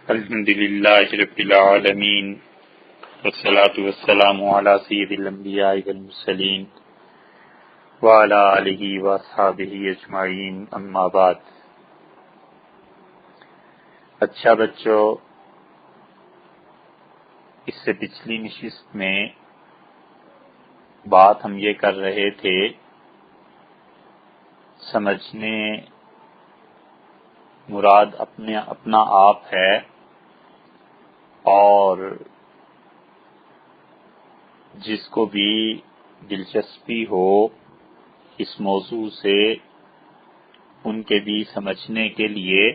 الحمد للہ رب العالمین والصلاة والسلام علی سید الانبیاء والمرسلین وعلی آلہ واصحابہ اجمعین، اما بعد۔ اچھا بچوں، اس سے پچھلی نشست میں بات ہم یہ کر رہے تھے، سمجھنے مراد اپنا آپ ہے، اور جس کو بھی دلچسپی ہو اس موضوع سے ان کے بھی سمجھنے کے لیے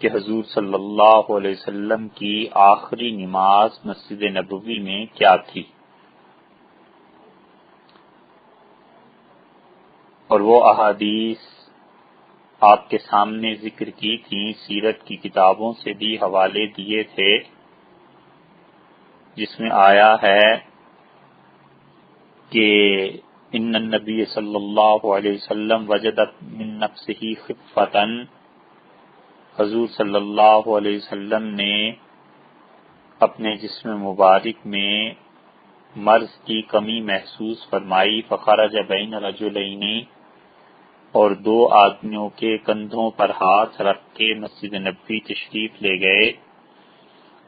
کہ حضور صلی اللہ علیہ وسلم کی آخری نماز مسجد نبوی میں کیا تھی، اور وہ احادیث آپ کے سامنے ذکر کی تھیں، سیرت کی کتابوں سے بھی حوالے دیے تھے، جس میں آیا ہے کہ ان النبی صلی اللہ علیہ وسلم وجد من نفسه خفة، حضور صلی اللہ علیہ وسلم نے اپنے جسم مبارک میں مرض کی کمی محسوس فرمائی، فخرج بین رجلین، اور دو آدمیوں کے کندھوں پر ہاتھ رکھ کے مسجد نبوی تشریف لے گئے،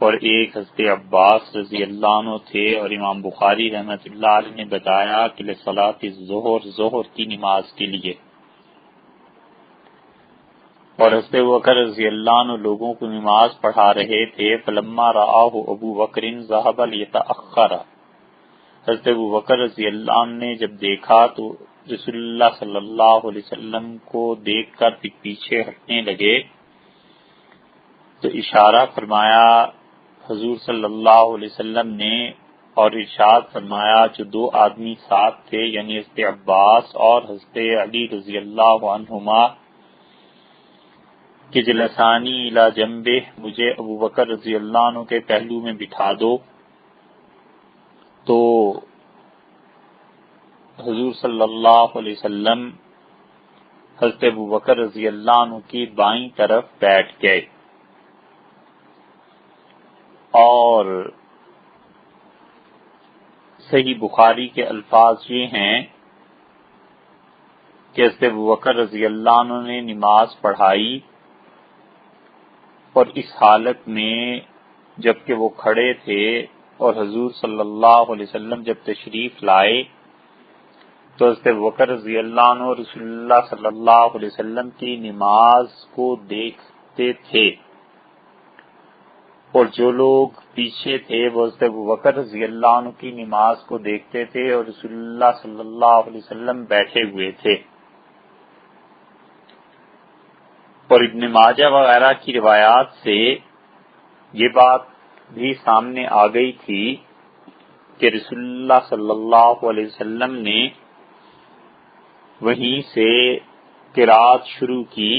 اور ایک حضرت عباس رضی اللہ عنہ تھے، اور امام بخاری رحمۃ اللہ علیہ نے بتایا کہ لصلاۃ الظہر، ظہر کی نماز کے لیے، اور حضرت بکر رضی اللہ عنہ لوگوں کو نماز پڑھا رہے تھے، فلما رآہ ابو بکر ذهب لیتأخر، حضرت ابو بکر رضی اللہ عنہ نے جب دیکھا تو رسول اللہ صلی اللہ علیہ وسلم کو دیکھ کر پھر پیچھے ہٹنے لگے، تو اشارہ فرمایا حضور صلی اللہ علیہ وسلم نے، اور ارشاد فرمایا جو دو آدمی ساتھ تھے، یعنی حضرت عباس اور حضرت علی رضی اللہ عنہما، کہ جلسانی الی جنبہ، مجھے ابو بکر رضی اللہ عنہ کے پہلو میں بٹھا دو، تو حضور صلی اللہ علیہ وسلم حضرت ابو بکر رضی اللہ عنہ کی بائیں طرف بیٹھ گئے، اور صحیح بخاری کے الفاظ یہ ہیں کہ حضرت ابو بکر رضی اللہ عنہ نے نماز پڑھائی، اور اس حالت میں جبکہ وہ کھڑے تھے، اور حضور صلی اللہ علیہ وسلم جب تشریف لائے تو حضرت ابوبکر رضی اللہ عنہ رسول اللہ صلی اللہ علیہ وسلم کی نماز کو دیکھتے تھے، اور جو لوگ پیچھے تھے وہ حضرت ابوبکر رضی اللہ عنہ کی نماز کو دیکھتے تھے، اور رسول اللہ صلی اللہ علیہ وسلم بیٹھے ہوئے تھے۔ اور ابن ماجہ وغیرہ کی روایات سے یہ بات بھی سامنے آ گئی تھی کہ رسول اللہ صلی اللہ علیہ وسلم نے وہیں سے قرات شروع کی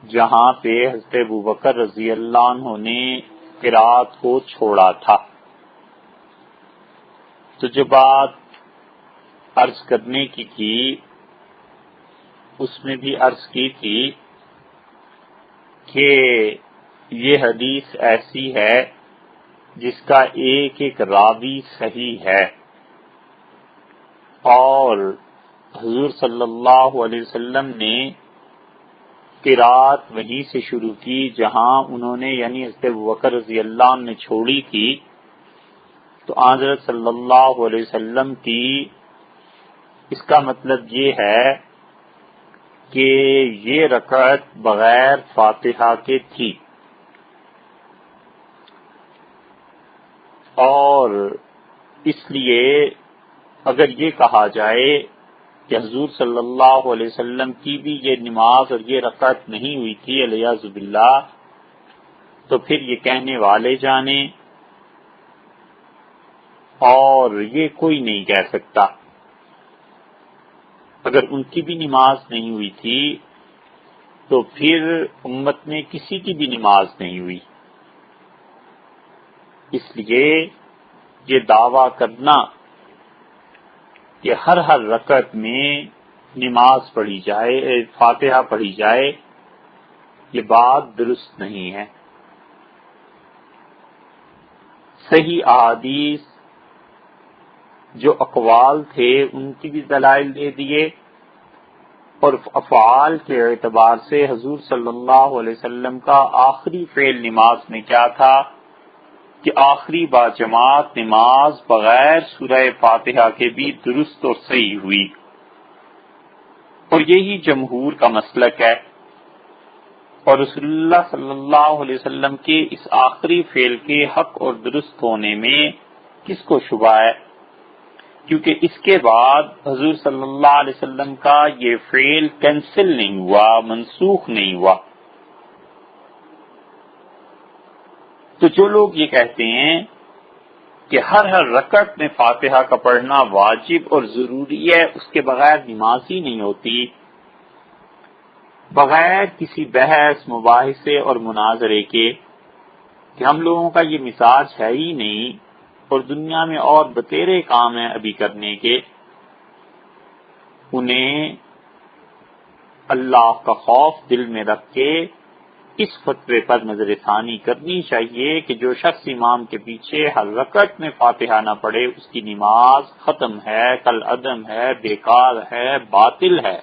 جہاں پہ حضرت ابوبکر رضی اللہ عنہ نے قرات کو چھوڑا تھا۔ تو جو بات عرض کرنے کی تھی اس میں بھی عرض کی تھی کہ یہ حدیث ایسی ہے جس کا ایک ایک راوی صحیح ہے، اور حضور صلی اللہ علیہ وسلم نے قرات وہیں سے شروع کی جہاں انہوں نے، یعنی حضرت ابوبکر رضی اللہ عنہ نے چھوڑی تھی، تو حضرت صلی اللہ علیہ وسلم کی، اس کا مطلب یہ ہے کہ یہ رکعت بغیر فاتحہ کے تھی، اور اس لیے اگر یہ کہا جائے کہ حضور صلی اللہ علیہ وسلم کی بھی یہ نماز اور یہ رکعت نہیں ہوئی تھی الیاذ باللہ، تو پھر یہ کہنے والے جانے، اور یہ کوئی نہیں کہہ سکتا۔ اگر ان کی بھی نماز نہیں ہوئی تھی تو پھر امت میں کسی کی بھی نماز نہیں ہوئی۔ اس لیے یہ دعویٰ کرنا کہ ہر رکعت میں نماز پڑھی جائے، فاتحہ پڑھی جائے، یہ بات درست نہیں ہے۔ صحیح احادیث جو اقوال تھے ان کی بھی دلائل دے دیے، اور افعال کے اعتبار سے حضور صلی اللہ علیہ وسلم کا آخری فعل نماز میں کیا تھا کہ آخری باجماعت نماز بغیر سورہ فاتحہ کے بھی درست اور صحیح ہوئی، اور یہی جمہور کا مسلک ہے۔ اور رسول اللہ صلی اللہ علیہ وسلم کے اس آخری فعل کے حق اور درست ہونے میں کس کو شبہ ہے؟ کیونکہ اس کے بعد حضور صلی اللہ علیہ وسلم کا یہ فعل کینسل نہیں ہوا، منسوخ نہیں ہوا۔ تو جو لوگ یہ کہتے ہیں کہ ہر رکعت میں فاتحہ کا پڑھنا واجب اور ضروری ہے، اس کے بغیر نماز ہی نہیں ہوتی، بغیر کسی بحث مباحثے اور مناظرے کے، کہ ہم لوگوں کا یہ مزاج ہے ہی نہیں اور دنیا میں اور بتیرے کام ہیں ابھی کرنے کے، انہیں اللہ کا خوف دل میں رکھ کے اس فتوے پر نظر ثانی کرنی چاہیے کہ جو شخص امام کے پیچھے ہر رکعت میں فاتحہ نہ پڑھے اس کی نماز ختم ہے، کل عدم ہے، بیکار ہے، باطل ہے،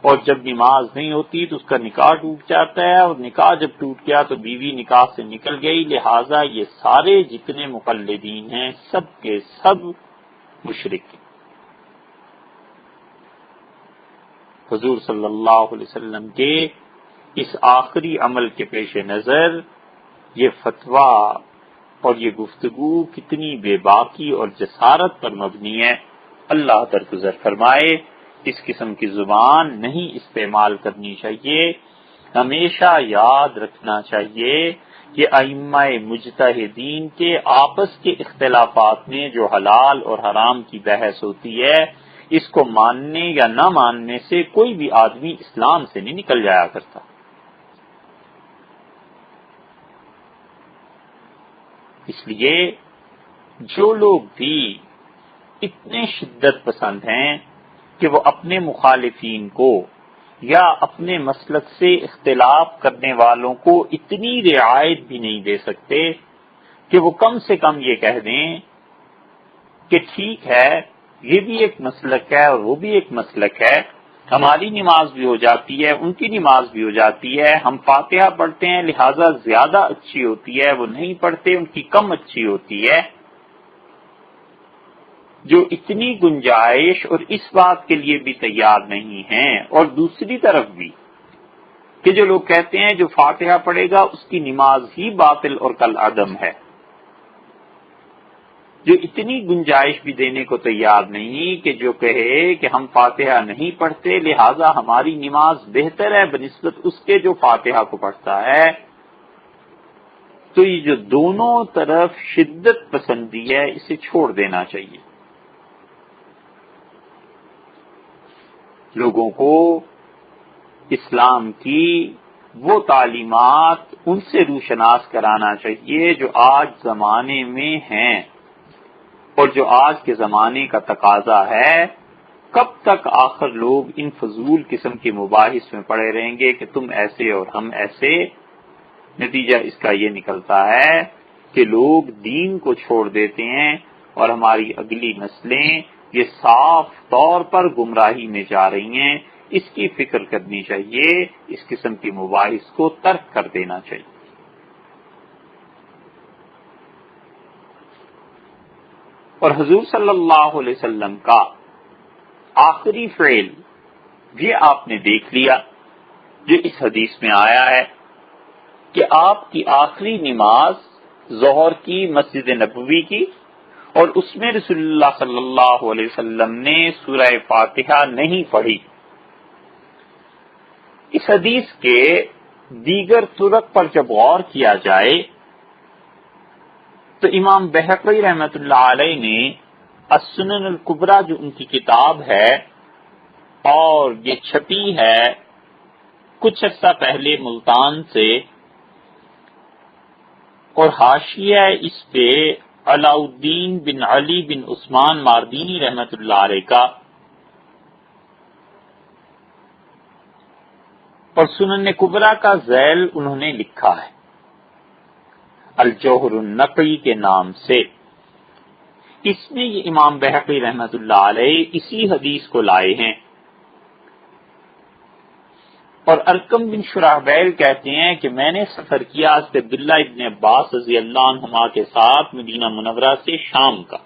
اور جب نماز نہیں ہوتی تو اس کا نکاح ٹوٹ جاتا ہے، اور نکاح جب ٹوٹ گیا تو بیوی نکاح سے نکل گئی، لہٰذا یہ سارے جتنے مقلدین ہیں سب کے سب مشرک ہیں۔ حضور صلی اللہ علیہ وسلم کے اس آخری عمل کے پیش نظر یہ فتویٰ اور یہ گفتگو کتنی بے باکی اور جسارت پر مبنی ہے، اللہ درگزر فرمائے۔ اس قسم کی زبان نہیں استعمال کرنی چاہیے۔ ہمیشہ یاد رکھنا چاہیے کہ ائمہ مجتہدین کے آپس کے اختلافات میں جو حلال اور حرام کی بحث ہوتی ہے، اس کو ماننے یا نہ ماننے سے کوئی بھی آدمی اسلام سے نہیں نکل جایا کرتا۔ اس لیے جو لوگ بھی اتنے شدت پسند ہیں کہ وہ اپنے مخالفین کو یا اپنے مسلک سے اختلاف کرنے والوں کو اتنی رعایت بھی نہیں دے سکتے کہ وہ کم سے کم یہ کہہ دیں کہ ٹھیک ہے یہ بھی ایک مسلک ہے اور وہ بھی ایک مسلک ہے، ہماری نماز بھی ہو جاتی ہے، ان کی نماز بھی ہو جاتی ہے، ہم فاتحہ پڑھتے ہیں لہٰذا زیادہ اچھی ہوتی ہے، وہ نہیں پڑھتے ان کی کم اچھی ہوتی ہے۔ جو اتنی گنجائش اور اس بات کے لیے بھی تیار نہیں ہیں، اور دوسری طرف بھی کہ جو لوگ کہتے ہیں جو فاتحہ پڑھے گا اس کی نماز ہی باطل اور کالعدم ہے، جو اتنی گنجائش بھی دینے کو تیار نہیں کہ جو کہے کہ ہم فاتحہ نہیں پڑھتے لہٰذا ہماری نماز بہتر ہے بنسبت اس کے جو فاتحہ کو پڑھتا ہے۔ تو یہ جو دونوں طرف شدت پسندی ہے اسے چھوڑ دینا چاہیے۔ لوگوں کو اسلام کی وہ تعلیمات ان سے روشناس کرانا چاہیے جو آج زمانے میں ہیں اور جو آج کے زمانے کا تقاضا ہے۔ کب تک آخر لوگ ان فضول قسم کے مباحث میں پڑے رہیں گے کہ تم ایسے اور ہم ایسے؟ نتیجہ اس کا یہ نکلتا ہے کہ لوگ دین کو چھوڑ دیتے ہیں اور ہماری اگلی نسلیں یہ صاف طور پر گمراہی میں جا رہی ہیں۔ اس کی فکر کرنی چاہیے، اس قسم کی مباحث کو ترک کر دینا چاہیے۔ اور حضور صلی اللہ علیہ وسلم کا آخری فعل یہ آپ نے دیکھ لیا جو اس حدیث میں آیا ہے کہ آپ کی آخری نماز ظہر کی مسجد نبوی کی، اور اس میں رسول اللہ صلی اللہ علیہ وسلم نے سورہ فاتحہ نہیں پڑھی۔ اس حدیث کے دیگر طرق پر جب غور کیا جائے تو امام بہقی رحمۃ اللہ علیہ نے السنن الکبریٰ جو ان کی کتاب ہے اور یہ چھپی ہے کچھ عرصہ پہلے ملتان سے، اور حاشیہ اس پہ علاء الدین بن علی بن عثمان ماردینی رحمۃ اللہ علیہ کا، اور سنن کبریٰ کا ذیل انہوں نے لکھا ہے الجوہر النقی کے نام سے۔ اس میں یہ امام بہقی رحمۃ اللہ علیہ اسی حدیث کو لائے ہیں، اور ارقم بن شرحبیل کہتے ہیں کہ میں نے سفر کیا حضرت عبداللہ ابن عباس رضی اللہ عنہما کے ساتھ مدینہ منورہ سے شام کا۔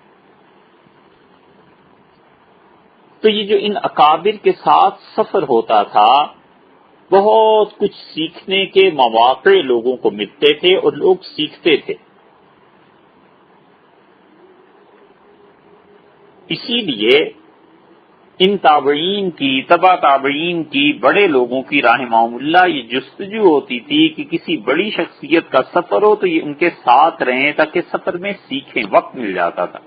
تو یہ جو ان اکابر کے ساتھ سفر ہوتا تھا، بہت کچھ سیکھنے کے مواقع لوگوں کو ملتے تھے اور لوگ سیکھتے تھے۔ اسی لیے ان تابعین کی، تبع تابعین کی، بڑے لوگوں کی رحمہم اللہ یہ جستجو ہوتی تھی کہ کسی بڑی شخصیت کا سفر ہو تو یہ ان کے ساتھ رہیں تاکہ سفر میں سیکھیں، وقت مل جاتا تھا۔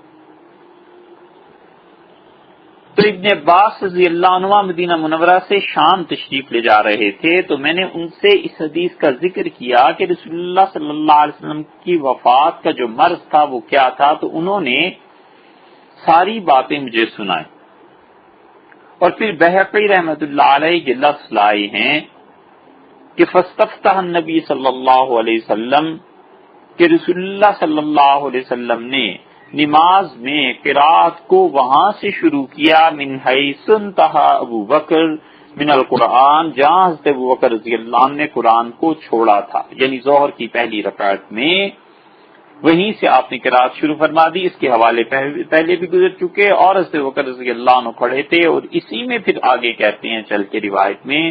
تو ابن عباس رضی اللہ عنہ مدینہ منورہ سے شام تشریف لے جا رہے تھے، تو میں نے ان سے اس حدیث کا ذکر کیا کہ رسول اللہ صلی اللہ علیہ وسلم کی وفات کا جو مرض تھا وہ کیا تھا، تو انہوں نے ساری باتیں مجھے سنائیں۔ اور پھر بہقی رحمۃ اللہ علیہ کے لفظ لائے ہیں کہ فاستفتح النبی صلی اللہ علیہ وسلم، کہ رسول اللہ صلی اللہ علیہ وسلم نے نماز میں قرات کو وہاں سے شروع کیا من حیث انتہا ابو بکر من القرآن، جہاں حضرت ابو بکر رضی اللہ عنہ نے قرآن کو چھوڑا تھا، یعنی ظہر کی پہلی رکعت میں وہیں سے آپ نے قرات شروع فرما دی۔ اس کے حوالے پہلے بھی گزر چکے، اور حضرت ابو بکر رضی اللہ عنہ پڑھے تھے، اور اسی میں پھر آگے کہتے ہیں چل کے روایت میں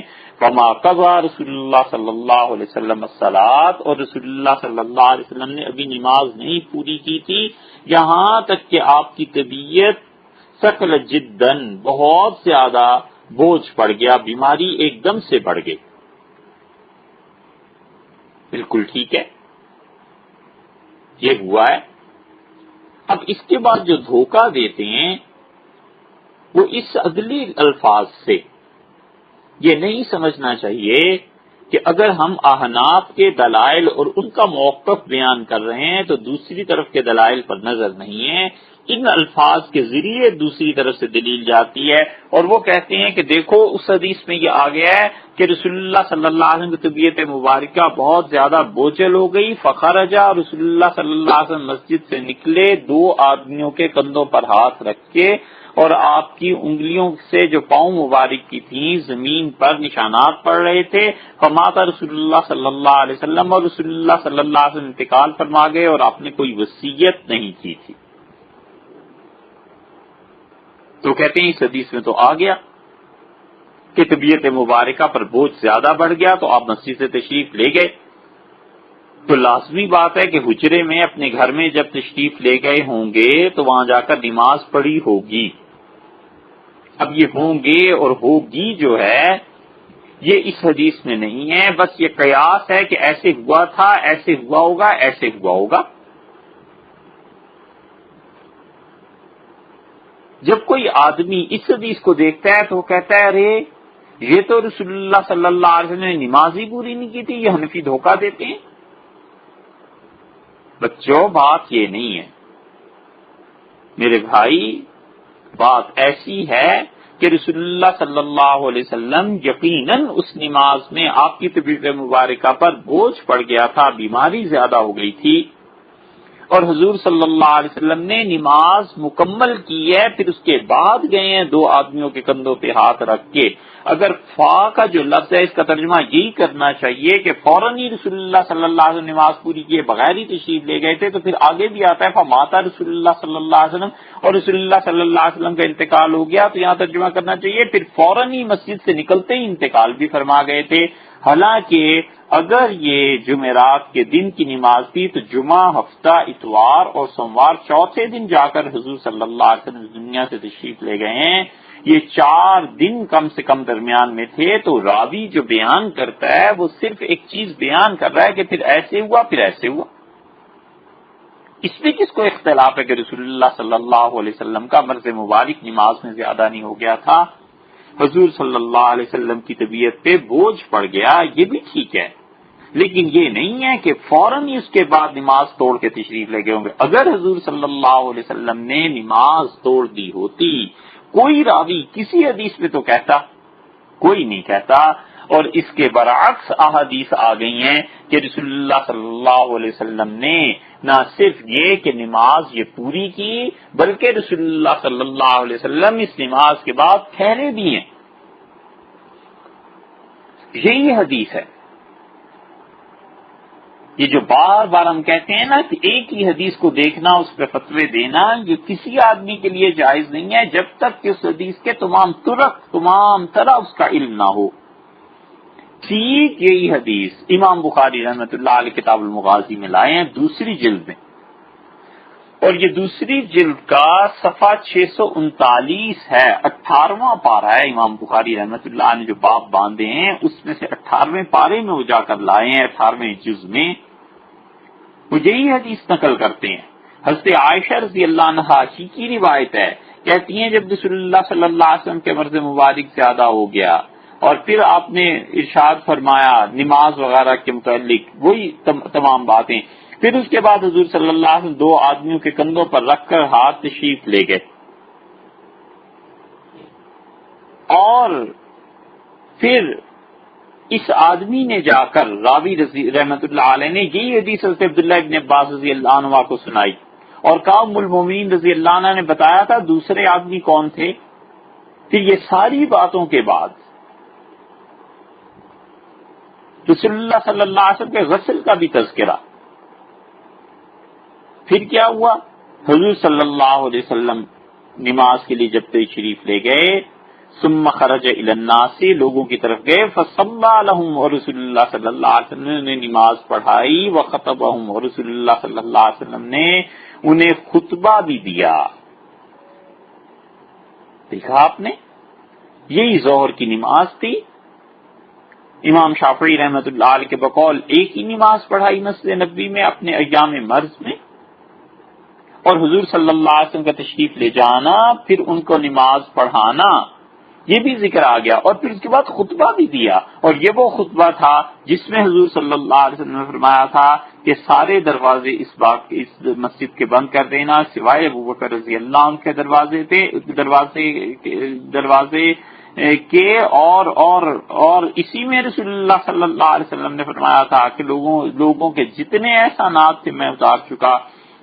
وما قضى رسول اللہ صلی اللہ علیہ وسلم الصلاۃ، اور رسول اللہ صلی اللہ علیہ وسلم نے ابھی نماز نہیں پوری کی تھی، یہاں تک کہ آپ کی طبیعت ثقل جداً، بہت زیادہ بوجھ پڑ گیا، بیماری ایک دم سے بڑھ گئی۔ بالکل ٹھیک ہے، یہ ہوا ہے۔ اب اس کے بعد جو دھوکہ دیتے ہیں وہ اس اگلی الفاظ سے، یہ نہیں سمجھنا چاہیے کہ اگر ہم احناف کے دلائل اور ان کا موقف بیان کر رہے ہیں تو دوسری طرف کے دلائل پر نظر نہیں ہے، ان الفاظ کے ذریعے دوسری طرف سے دلیل جاتی ہے، اور وہ کہتے ہیں کہ دیکھو اس حدیث میں یہ آ گیا ہے کہ رسول اللہ صلی اللہ علیہ وسلم کی طبیعت مبارکہ بہت زیادہ بوجھل ہو گئی، فخرجا، رسول اللہ صلی اللہ علیہ وسلم مسجد سے نکلے، دو آدمیوں کے کندھوں پر ہاتھ رکھ کے، اور آپ کی انگلیوں سے جو پاؤں مبارک کی تھیں زمین پر نشانات پڑ رہے تھے، فمات رسول اللہ صلی اللہ علیہ وسلم، اور رسول اللہ صلی اللہ علیہ وسلم انتقال فرما گئے، اور آپ نے کوئی وصیت نہیں کی تھی۔ تو کہتے ہیں اس حدیث میں تو آ گیا کہ طبیعت مبارکہ پر بوجھ زیادہ بڑھ گیا تو آپ مسجد سے تشریف لے گئے، تو لازمی بات ہے کہ حجرے میں اپنے گھر میں جب تشریف لے گئے ہوں گے تو وہاں جا کر نماز پڑھی ہوگی۔ اب یہ ہوں گے اور ہوگی جو ہے یہ اس حدیث میں نہیں ہے، بس یہ قیاس ہے کہ ایسے ہوا تھا، ایسے ہوا ہوگا، ایسے ہوا ہوگا۔ جب کوئی آدمی اس حدیث کو دیکھتا ہے تو وہ کہتا ہے ارے یہ تو رسول اللہ صلی اللہ علیہ وسلم نے نماز ہی پوری نہیں کی تھی، یہ حنفی دھوکہ دیتے ہیں۔ بچوں بات یہ نہیں ہے میرے بھائی، بات ایسی ہے کہ رسول اللہ صلی اللہ علیہ وسلم یقیناً اس نماز میں آپ کی طبیعت مبارکہ پر بوجھ پڑ گیا تھا، بیماری زیادہ ہو گئی تھی، اور حضور صلی اللہ علیہ وسلم نے نماز مکمل کی ہے، پھر اس کے بعد گئے ہیں دو آدمیوں کے کندھوں پہ ہاتھ رکھ کے۔ اگر فا کا جو لفظ ہے اس کا ترجمہ یہی کرنا چاہیے کہ فوراً ہی رسول اللہ صلی اللہ علیہ وسلم نماز پوری کیے بغیر ہی تشریف لے گئے تھے، تو پھر آگے بھی آتا ہے فماتا رسول اللہ صلی اللہ علیہ وسلم، اور رسول اللہ صلی اللہ علیہ وسلم کا انتقال ہو گیا، تو یہاں ترجمہ کرنا چاہیے پھر فوراً ہی مسجد سے نکلتے ہی انتقال بھی فرما گئے تھے۔ حالانکہ اگر یہ جمعرات کے دن کی نماز تھی تو جمعہ، ہفتہ، اتوار اور سوموار چوتھے دن جا کر حضور صلی اللہ علیہ وسلم دنیا سے تشریف لے گئے ہیں، یہ 4 دن کم سے کم درمیان میں تھے، تو راوی جو بیان کرتا ہے وہ صرف ایک چیز بیان کر رہا ہے کہ پھر ایسے ہوا، پھر ایسے ہوا۔ اس میں کس کو اختلاف ہے کہ رسول اللہ صلی اللہ علیہ وسلم کا مرض مبارک نماز میں زیادہ نہیں ہو گیا تھا، حضور صلی اللہ علیہ وسلم کی طبیعت پہ بوجھ پڑ گیا، یہ بھی ٹھیک ہے، لیکن یہ نہیں ہے کہ فوراً ہی اس کے بعد نماز توڑ کے تشریف لے گئے ہوں گے۔ اگر حضور صلی اللہ علیہ وسلم نے نماز توڑ دی ہوتی، کوئی راوی کسی حدیث میں تو کہتا، کوئی نہیں کہتا۔ اور اس کے برعکس احادیث آ گئی ہیں کہ رسول اللہ صلی اللہ علیہ وسلم نے نہ صرف یہ کہ نماز یہ پوری کی بلکہ رسول اللہ صلی اللہ علیہ وسلم اس نماز کے بعد ٹھہرے بھی ہیں. یہی حدیث ہے. یہ جو بار بار ہم کہتے ہیں نا کہ ایک ہی حدیث کو دیکھنا اس پہ فتوے دینا یہ کسی آدمی کے لیے جائز نہیں ہے جب تک کہ اس حدیث کے تمام طرح اس کا علم نہ ہو. ٹھیک یہی حدیث امام بخاری رحمۃ اللہ علیہ کتاب المغازی میں لائے ہیں دوسری جلد میں، اور یہ دوسری جلد کا صفحہ 639 ہے، 18واں پارہ ہے. امام بخاری رحمۃ اللہ نے جو باب باندھے ہیں اس میں سے 18ویں پارے میں وہ جا کر لائے ہیں، 18ویں جز میں وہ یہی حدیث نقل کرتے ہیں. حضرت عائشہ رضی اللہ عنہا کی روایت ہے، کہتی ہیں جب رسول اللہ صلی اللہ علیہ وسلم کے مرض مبارک زیادہ ہو گیا اور پھر آپ نے ارشاد فرمایا نماز وغیرہ کے متعلق وہی تمام باتیں، پھر اس کے بعد حضور صلی اللہ علیہ وسلم 2 آدمیوں کے کندھوں پر رکھ کر ہاتھ تشریف لے گئے، اور پھر اس آدمی نے جا کر راوی رحمت اللہ علیہ نے یہی حدیث حضرت عبداللہ ابن عباس رضی اللہ عنہ کو سنائی اور کہا ام المومنین رضی اللہ عنہ نے بتایا تھا دوسرے آدمی کون تھے. پھر یہ ساری باتوں کے بعد رسول اللہ صلی اللہ علیہ وسلم کے غسل کا بھی تذکرہ. پھر کیا ہوا؟ حضور صلی اللہ علیہ وسلم نماز کے لیے جب تشریف لے گئے ثم خرج الی الناس لوگوں کی طرف گئے فصلی لهم اور رسول اللہ صلی اللہ علیہ وسلم نے نماز پڑھائی وخطبهم اور رسول اللہ صلی اللہ علیہ وسلم نے انہیں خطبہ بھی دیا. دیکھا آپ نے یہی ظہر کی نماز تھی. امام شافعی رحمۃ اللہ علیہ کے بقول ایک ہی نماز پڑھائی مسجد نبوی میں اپنے ایام مرض میں، اور حضور صلی اللہ علیہ وسلم کا تشریف لے جانا پھر ان کو نماز پڑھانا یہ بھی ذکر آ گیا، اور پھر اس کے بعد خطبہ بھی دیا. اور یہ وہ خطبہ تھا جس میں حضور صلی اللہ علیہ وسلم نے فرمایا تھا کہ سارے دروازے اس مسجد کے بند کر دینا سوائے ابو بکر رضی اللہ عنہ کے دروازے کے اور اسی میں رسول اللہ صلی اللہ علیہ وسلم نے فرمایا تھا کہ لوگوں کے جتنے احسانات تھے میں اتار چکا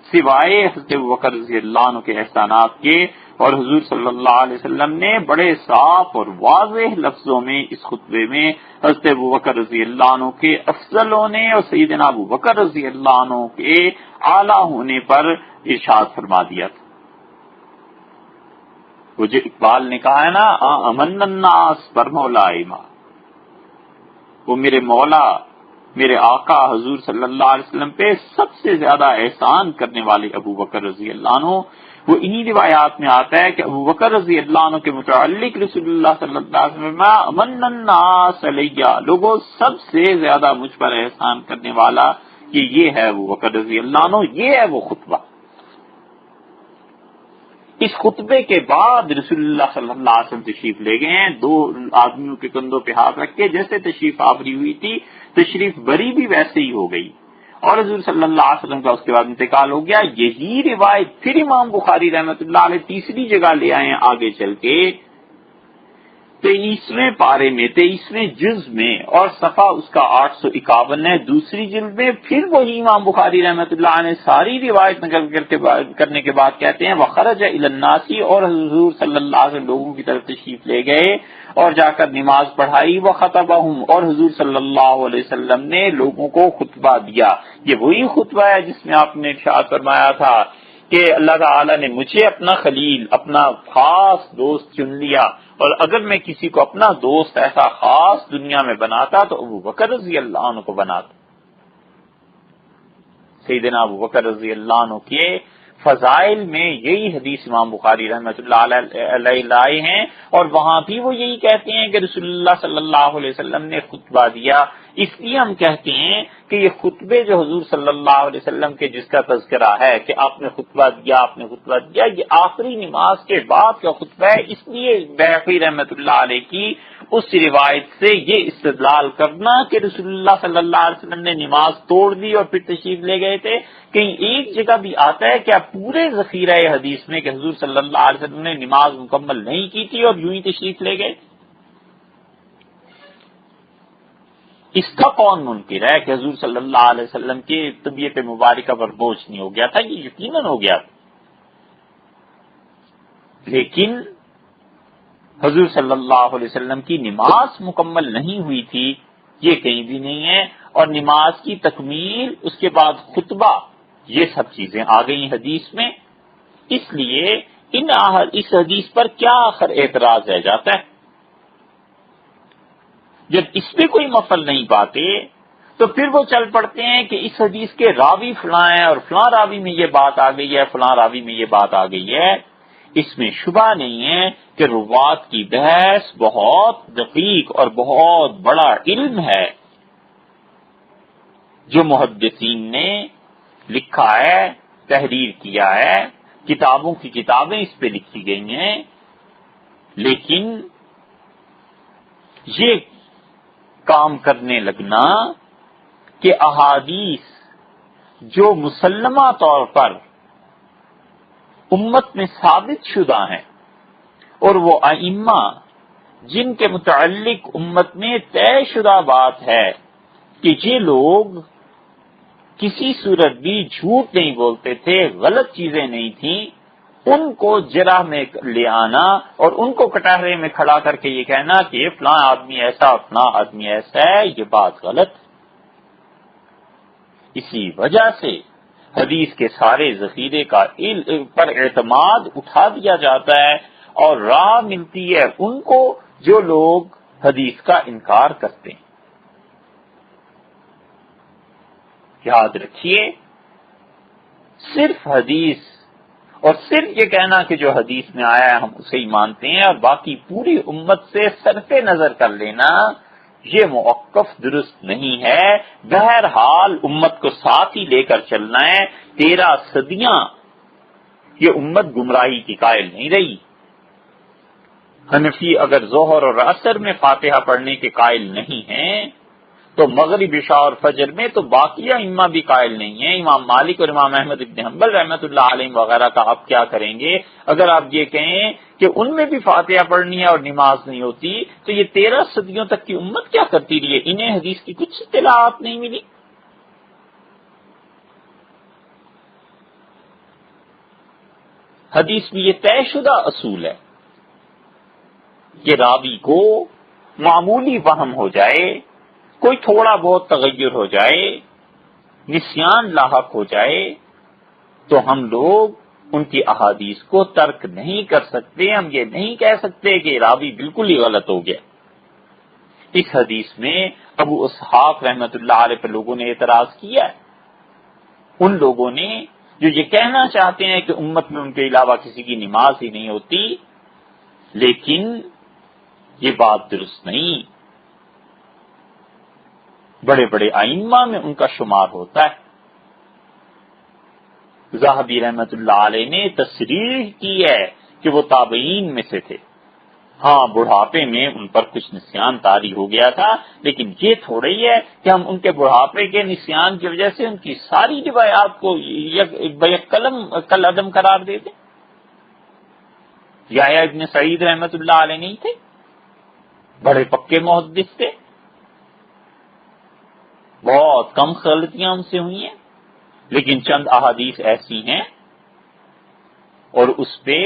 سوائے حضرت ابوبکر رضی اللہ عنہ کے احسانات کے. اور حضور صلی اللہ علیہ وسلم نے بڑے صاف اور واضح لفظوں میں اس خطبے میں حضرت ابوبکر رضی اللہ عنہ کے افضل ہونے اور سیدنا ابوبکر رضی اللہ عنہ کے اعلیٰ ہونے پر ارشاد فرما دیا تھا. وہ جو اقبال نے کہا ہے نا امن الناس پر مولا ایما، وہ میرے مولا میرے آقا حضور صلی اللہ علیہ وسلم پہ سب سے زیادہ احسان کرنے والے ابوبکر رضی اللہ عنہ. وہ انہی روایات میں آتا ہے کہ ابوبکر رضی اللہ عنہ کے متعلق رسول اللہ صلی اللہ علیہ وسلم امن الناس علیہ، لوگوں سب سے زیادہ مجھ پر احسان کرنے والا کہ یہ ہے ابوبکر رضی اللہ عنہ. یہ ہے وہ خطبہ. اس خطبے کے بعد رسول اللہ صلی اللہ علیہ وسلم تشریف لے گئے ہیں 2 آدمیوں کے کندھوں پہ ہاتھ رکھ کے، جیسے تشریف آوری ہوئی تھی تشریف بری بھی ویسے ہی ہو گئی، اور حضور صلی اللہ علیہ وسلم کا اس کے بعد انتقال ہو گیا. یہی روایت پھر امام بخاری رحمۃ اللہ علیہ تیسری جگہ لے آئے ہیں آگے چل کے 23ویں پارے میں 23ویں جز میں، اور صفحہ اس کا 851 ہے دوسری جلد میں. پھر وہی امام بخاری رحمۃ اللہ نے ساری روایت نقل کرنے کے بعد کہتے ہیں وخرج الی الناس اور حضور صلی اللہ علیہ وسلم لوگوں کی طرف تشریف لے گئے اور جا کر نماز پڑھائی وخطبہم اور حضور صلی اللہ علیہ وسلم نے لوگوں کو خطبہ دیا. یہ وہی خطبہ ہے جس میں آپ نے ارشاد فرمایا تھا کہ اللہ تعالی نے مجھے اپنا خلیل اپنا خاص دوست چن لیا، اور اگر میں کسی کو اپنا دوست ایسا خاص دنیا میں بناتا تو ابوبکر رضی اللہ عنہ کو بناتا. سیدنا ابوبکر رضی اللہ عنہ کے فضائل میں یہی حدیث امام بخاری رحمۃ اللہ علیہ لائے ہیں، اور وہاں بھی وہ یہی کہتے ہیں کہ رسول اللہ صلی اللہ علیہ وسلم نے خطبہ دیا. اس لیے ہم کہتے ہیں کہ یہ خطبے جو حضور صلی اللہ علیہ وسلم کے جس کا تذکرہ ہے کہ آپ نے خطبہ دیا یہ آخری نماز کے بعد کا خطبہ ہے. اس لیے بیہقی رحمۃ اللہ علیہ کی اس روایت سے یہ استدلال کرنا کہ رسول اللہ صلی اللہ علیہ وسلم نے نماز توڑ دی اور پھر تشریف لے گئے تھے، کہیں ایک جگہ بھی آتا ہے کہ آپ پورے ذخیرہ حدیث میں کہ حضور صلی اللہ علیہ وسلم نے نماز مکمل نہیں کی تھی اور یوں ہی تشریف لے گئے. اس کا کون منکر ہے کہ حضور صلی اللہ علیہ وسلم کی طبیعت مبارکہ پر بوجھ نہیں ہو گیا تھا؟ یہ یقیناً ہو گیا تھا، لیکن حضور صلی اللہ علیہ وسلم کی نماز مکمل نہیں ہوئی تھی، یہ کہیں بھی نہیں ہے، اور نماز کی تکمیل، اس کے بعد خطبہ، یہ سب چیزیں آ گئی حدیث میں۔ اس لیے اس حدیث پر کیا آخر اعتراض رہ جاتا ہے؟ جب اس پہ کوئی مفل نہیں پاتے تو پھر وہ چل پڑتے ہیں کہ اس حدیث کے راوی فلاں ہیں اور فلاں راوی میں یہ بات آ گئی ہے، فلاں راوی میں یہ بات آ گئی ہے۔ اس میں شبہ نہیں ہے کہ روات کی بحث بہت دقیق اور بہت بڑا علم ہے جو محدثین نے لکھا ہے، تحریر کیا ہے، کتابوں کی کتابیں اس پہ لکھی گئی ہیں، لیکن یہ کام کرنے لگنا کہ احادیث جو مسلمہ طور پر امت میں ثابت شدہ ہیں اور وہ ائمہ جن کے متعلق امت میں طے شدہ بات ہے کہ یہ لوگ کسی صورت بھی جھوٹ نہیں بولتے تھے، غلط چیزیں نہیں تھیں، ان کو جرح میں لے آنا اور ان کو کٹہرے میں کھڑا کر کے یہ کہنا کہ فلاں آدمی ایسا فلاں آدمی ایسا ہے، یہ بات غلط۔ اسی وجہ سے حدیث کے سارے ذخیرے کا پر اعتماد اٹھا دیا جاتا ہے اور راہ ملتی ہے ان کو جو لوگ حدیث کا انکار کرتے ہیں۔ یاد رکھیے، صرف حدیث اور صرف یہ کہنا کہ جو حدیث میں آیا ہے ہم اسے ہی مانتے ہیں اور باقی پوری امت سے صرف نظر کر لینا، یہ موقف درست نہیں ہے۔ بہرحال امت کو ساتھ ہی لے کر چلنا ہے۔ 13 صدیاں یہ امت گمراہی کی قائل نہیں رہی۔ حنفی اگر ظہر اور عصر میں فاتحہ پڑھنے کے قائل نہیں ہیں تو مغرب عشاء اور فجر میں تو باقی ائمہ بھی قائل نہیں ہیں۔ امام مالک اور امام احمد ابن حنبل رحمۃ اللہ علیہ وغیرہ کا آپ کیا کریں گے؟ اگر آپ یہ کہیں کہ ان میں بھی فاتحہ پڑھنی ہے اور نماز نہیں ہوتی تو یہ 13 صدیوں تک کی امت کیا کرتی رہی ہے؟ انہیں حدیث کی کچھ اطلاعات نہیں ملی۔ حدیث میں یہ طے شدہ اصول ہے کہ راوی کو معمولی وہم ہو جائے، کوئی تھوڑا بہت تغیر ہو جائے، نسیان لاحق ہو جائے تو ہم لوگ ان کی احادیث کو ترک نہیں کر سکتے۔ ہم یہ نہیں کہہ سکتے کہ راوی بالکل ہی غلط ہو گیا۔ اس حدیث میں ابو اسحاق رحمۃ اللہ علیہ پر لوگوں نے اعتراض کیا ہے، ان لوگوں نے جو یہ کہنا چاہتے ہیں کہ امت میں ان کے علاوہ کسی کی نماز ہی نہیں ہوتی، لیکن یہ بات درست نہیں۔ بڑے بڑے ائمہ میں ان کا شمار ہوتا ہے۔ ذہبی رحمۃ اللہ علیہ نے تصریح کی ہے کہ وہ تابعین میں سے تھے۔ ہاں، بڑھاپے میں ان پر کچھ نسیان طاری ہو گیا تھا، لیکن یہ تھوڑا ہی ہے کہ ہم ان کے بڑھاپے کے نسیان کی وجہ سے ان کی ساری روایات کو کل عدم قرار دے دیں۔ یحییٰ ابن سعید رحمۃ اللہ علیہ نہیں تھے؟ بڑے پکے محدث تھے، بہت کم غلطیاں ان سے ہوئی ہیں، لیکن چند احادیث ایسی ہیں اور اس پہ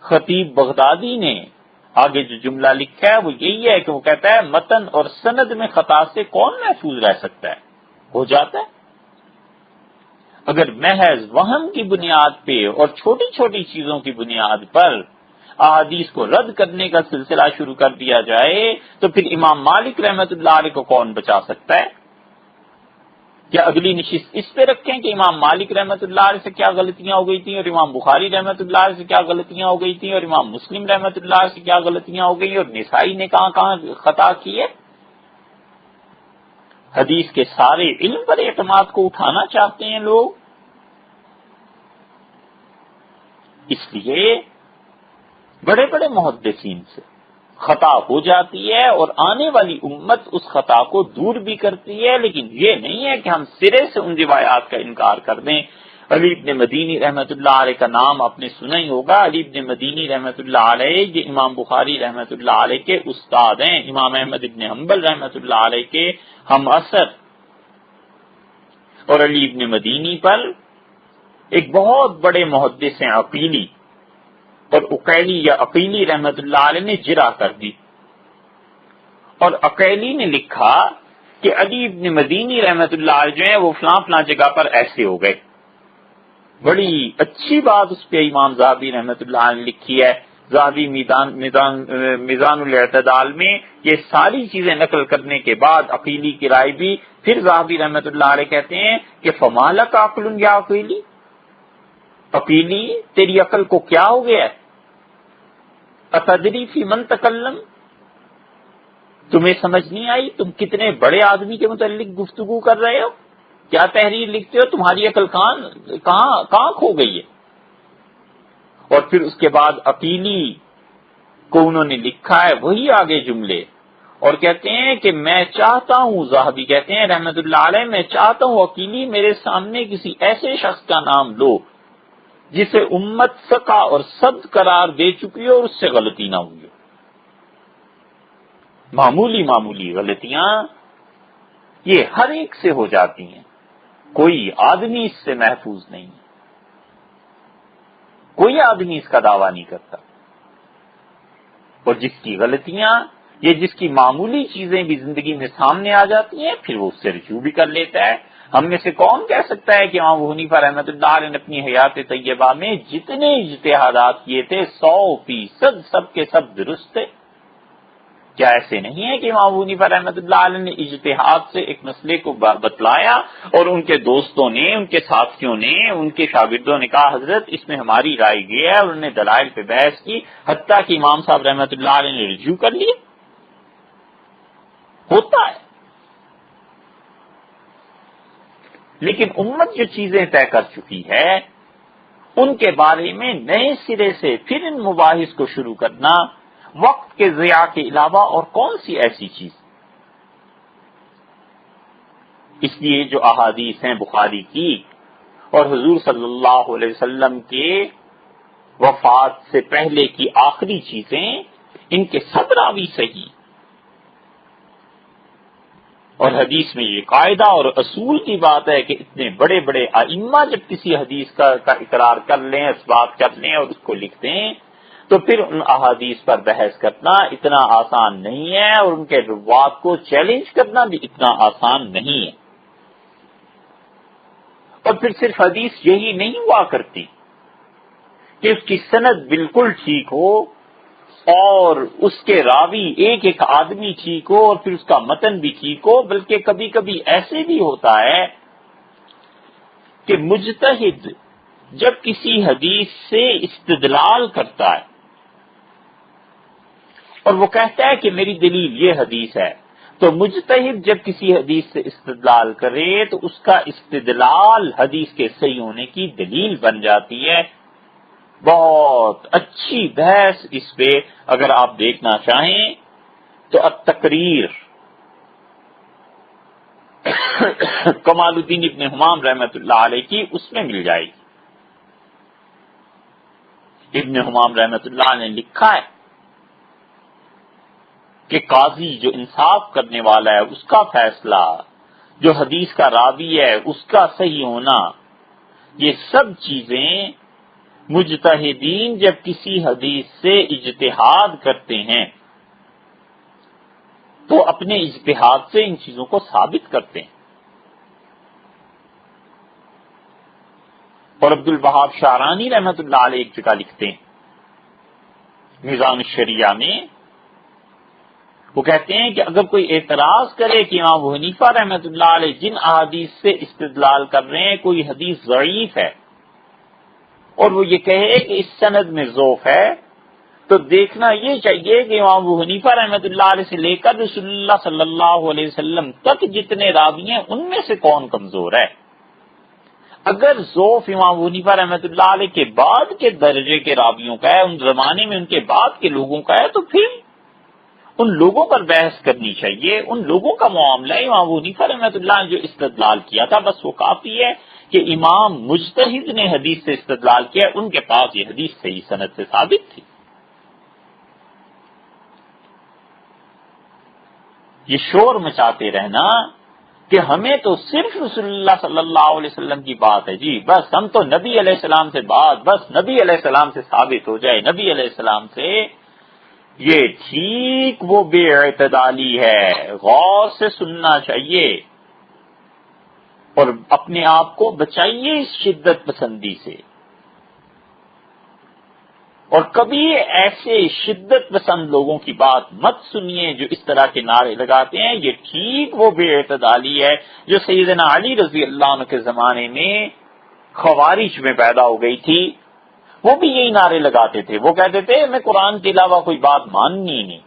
خطیب بغدادی نے آگے جو جملہ لکھا ہے وہ یہی ہے کہ وہ کہتا ہے متن اور سند میں خطا سے کون محفوظ رہ سکتا ہے؟ ہو جاتا ہے۔ اگر محض وہم کی بنیاد پہ اور چھوٹی چھوٹی چیزوں کی بنیاد پر احادیث کو رد کرنے کا سلسلہ شروع کر دیا جائے تو پھر امام مالک رحمۃ اللہ علیہ کو کون بچا سکتا ہے؟ کیا اگلی نشست اس پہ رکھیں کہ امام مالک رحمۃ اللہ علیہ سے کیا غلطیاں ہو گئی تھیں اور امام بخاری رحمۃ اللہ علیہ سے کیا غلطیاں ہو گئی تھیں اور امام مسلم رحمۃ اللہ علیہ سے کیا غلطیاں ہو گئی اور نسائی نے کہاں کہاں خطا کی ہے؟ حدیث کے سارے علم پر اعتماد کو اٹھانا چاہتے ہیں لوگ، اس لیے بڑے بڑے محدثین سے خطا ہو جاتی ہے اور آنے والی امت اس خطا کو دور بھی کرتی ہے، لیکن یہ نہیں ہے کہ ہم سرے سے ان روایات کا انکار کر دیں۔ علی ابن مدینی رحمۃ اللہ علیہ کا نام آپ نے سنا ہی ہوگا. علی ابن مدینی رحمۃ اللہ علیہ یہ امام بخاری رحمۃ اللہ علیہ کے استاد ہیں, امام احمد ابن حنبل رحمۃ اللہ علیہ کے ہم اثر. اور علی ابن مدینی پر ایک بہت بڑے محدث ہیں عقیلی, اور عقیلی یا عقیلی رحمۃ اللہ علیہ نے جرح کر دی, اور عقیلی نے لکھا کہ علی ابن مدینی رحمۃ اللہ علیہ جو ہیں وہ فلاں فلاں جگہ پر ایسے ہو گئے. بڑی اچھی بات اس پہ امام ذہبی رحمۃ اللہ علیہ نے لکھی ہے. ذہبی میزان الاعتدال میں یہ ساری چیزیں نقل کرنے کے بعد عقیلی کی رائے بھی, پھر ذہبی رحمۃ اللہ علیہ کہتے ہیں کہ فمالک عقل یا عقیلی, عقیلی تیری عقل کو کیا ہو گیا ہے؟ اتدری فی من تکلم, تمہیں سمجھ نہیں آئی تم کتنے بڑے آدمی کے متعلق گفتگو کر رہے ہو؟ کیا تحریر لکھتے ہو؟ تمہاری عقل کہاں کھو گئی ہے؟ اور پھر اس کے بعد عقیلی کو انہوں نے لکھا ہے وہی آگے جملے, اور کہتے ہیں کہ میں چاہتا ہوں, ذہبی کہتے ہیں رحمت اللہ علیہ, میں چاہتا ہوں عقیلی میرے سامنے کسی ایسے شخص کا نام لو جسے امت سقا اور صد قرار دے چکی ہو اور اس سے غلطی نہ ہوئی ہو. معمولی غلطیاں یہ ہر ایک سے ہو جاتی ہیں, کوئی آدمی اس سے محفوظ نہیں ہے, کوئی آدمی اس کا دعویٰ نہیں کرتا. اور جس کی غلطیاں یہ جس کی معمولی چیزیں بھی زندگی میں سامنے آ جاتی ہیں پھر وہ اس سے رجوع بھی کر لیتا ہے. ہم میں سے کون کہہ سکتا ہے کہ امام ابو حنیفہ رحمۃ اللہ علیہ نے اپنی حیات طیبہ میں جتنے اجتہادات کیے تھے 100% سب کے سب درست تھے؟ کیا ایسے نہیں ہے کہ امام ابو حنیفہ رحمۃ اللہ علیہ نے اجتہاد سے ایک مسئلے کو بتلایا اور ان کے دوستوں نے, ان کے ساتھیوں نے, ان کے شاگردوں نے کہا حضرت اس میں ہماری رائے یہ ہے, اور انہوں نے دلائل پہ بحث کی, حتیٰ کہ امام صاحب رحمۃ اللہ علیہ نے رجوع کر لیے؟ ہوتا ہے. لیکن امت جو چیزیں طے کر چکی ہے ان کے بارے میں نئے سرے سے پھر ان مباحث کو شروع کرنا وقت کے ضیاع کے علاوہ اور کون سی ایسی چیز؟ اس لیے جو احادیث ہیں بخاری کی اور حضور صلی اللہ علیہ وسلم کے وفات سے پہلے کی آخری چیزیں, ان کے سب راوی صحیح. اور حدیث میں یہ قاعدہ اور اصول کی بات ہے کہ اتنے بڑے بڑے ائمہ جب کسی حدیث کا اقرار کر لیں, اس بات کر لیں اور اس کو لکھ دیں, تو پھر ان احادیث پر بحث کرنا اتنا آسان نہیں ہے, اور ان کے روات کو چیلنج کرنا بھی اتنا آسان نہیں ہے. اور پھر صرف حدیث یہی نہیں ہوا کرتی کہ اس کی سند بالکل ٹھیک ہو اور اس کے راوی ایک ایک آدمی ٹھیک ہو اور پھر اس کا متن بھی ٹھیک ہو, بلکہ کبھی کبھی ایسے بھی ہوتا ہے کہ مجتہد جب کسی حدیث سے استدلال کرتا ہے اور وہ کہتا ہے کہ میری دلیل یہ حدیث ہے, تو مجتہد جب کسی حدیث سے استدلال کرے تو اس کا استدلال حدیث کے صحیح ہونے کی دلیل بن جاتی ہے. بہت اچھی بحث اس پہ اگر آپ دیکھنا چاہیں تو التقریر کمال الدین ابن حمام رحمۃ اللہ علیہ کی اس میں مل جائے گی. ابن حمام رحمۃ اللہ علیہ نے لکھا ہے کہ قاضی جو انصاف کرنے والا ہے اس کا فیصلہ, جو حدیث کا راوی ہے اس کا صحیح ہونا, یہ سب چیزیں مجتہدین جب کسی حدیث سے اجتہاد کرتے ہیں تو اپنے اجتہاد سے ان چیزوں کو ثابت کرتے ہیں. اور عبد الوہاب شعرانی رحمۃ اللہ علیہ ایک جگہ لکھتے ہیں میزان الشریعہ میں, وہ کہتے ہیں کہ اگر کوئی اعتراض کرے کہ امام ابو حنیفہ رحمۃ اللہ علیہ جن احادیث سے استدلال کر رہے ہیں کوئی حدیث ضعیف ہے اور وہ یہ کہے کہ اس سند میں ضعف ہے, تو دیکھنا یہ چاہیے کہ امام ابو حنیفہ رحمۃ اللہ علیہ سے لے کر رسول اللہ صلی اللہ علیہ وسلم تک جتنے راوی ہیں ان میں سے کون کمزور ہے. اگر ضعف امام ابو حنیفہ رحمۃ اللہ علیہ کے بعد کے درجے کے راویوں کا ہے, ان زمانے میں ان کے بعد کے لوگوں کا ہے, تو پھر ان لوگوں پر بحث کرنی چاہیے. ان لوگوں کا معاملہ ہے. امام ابو حنیفہ رحمۃ اللہ نے جو استدلال کیا تھا بس وہ کافی ہے کہ امام مجتہد نے حدیث سے استدلال کیا، ان کے پاس یہ حدیث صحیح سند سے ثابت تھی۔ یہ شور مچاتے رہنا کہ ہمیں تو صرف رسول اللہ صلی اللہ علیہ وسلم کی بات ہے جی، بس ہم تو نبی علیہ السلام سے بات، بس نبی علیہ السلام سے ثابت ہو جائے، نبی علیہ السلام سے، یہ ٹھیک وہ بے اعتدالی ہے۔ غور سے سننا چاہیے اور اپنے آپ کو بچائیے اس شدت پسندی سے، اور کبھی ایسے شدت پسند لوگوں کی بات مت سنیے جو اس طرح کے نعرے لگاتے ہیں۔ یہ ٹھیک وہ بے اعتدالی ہے جو سیدنا علی رضی اللہ عنہ کے زمانے میں خوارج میں پیدا ہو گئی تھی۔ وہ بھی یہی نعرے لگاتے تھے، وہ کہتے تھے ہمیں قرآن کے علاوہ کوئی بات ماننی ہی نہیں۔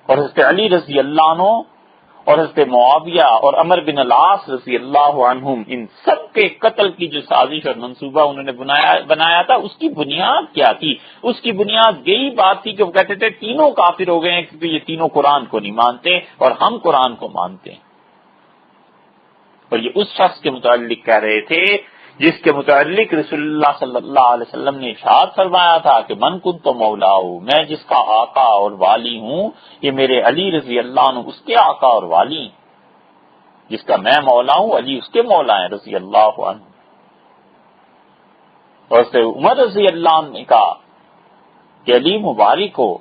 اور حضرت علی رضی اللہ عنہ اور حضرت معاویہ اور عمر بن العاص رضی اللہ عنہم، ان سب کے قتل کی جو سازش اور منصوبہ انہوں نے بنایا تھا، اس کی بنیاد کیا تھی؟ اس کی بنیاد یہی بات تھی کہ وہ کہتے تھے تینوں کافر ہو گئے ہیں کیونکہ یہ تینوں قرآن کو نہیں مانتے اور ہم قرآن کو مانتے ہیں۔ اور یہ اس شخص کے متعلق کہہ رہے تھے جس کے متعلق رسول اللہ صلی اللہ علیہ وسلم نے ارشاد فرمایا تھا کہ من کنت مولاہ، میں جس کا آقا اور والی ہوں، یہ میرے علی رضی اللہ عنہ اس کے آقا اور والی ہیں۔ جس کا میں مولا ہوں، علی اس کے مولا ہیں رضی اللہ عنہ۔ اور اس سے عمر رضی اللہ عنہ نے کہا کہ علی مبارک ہو،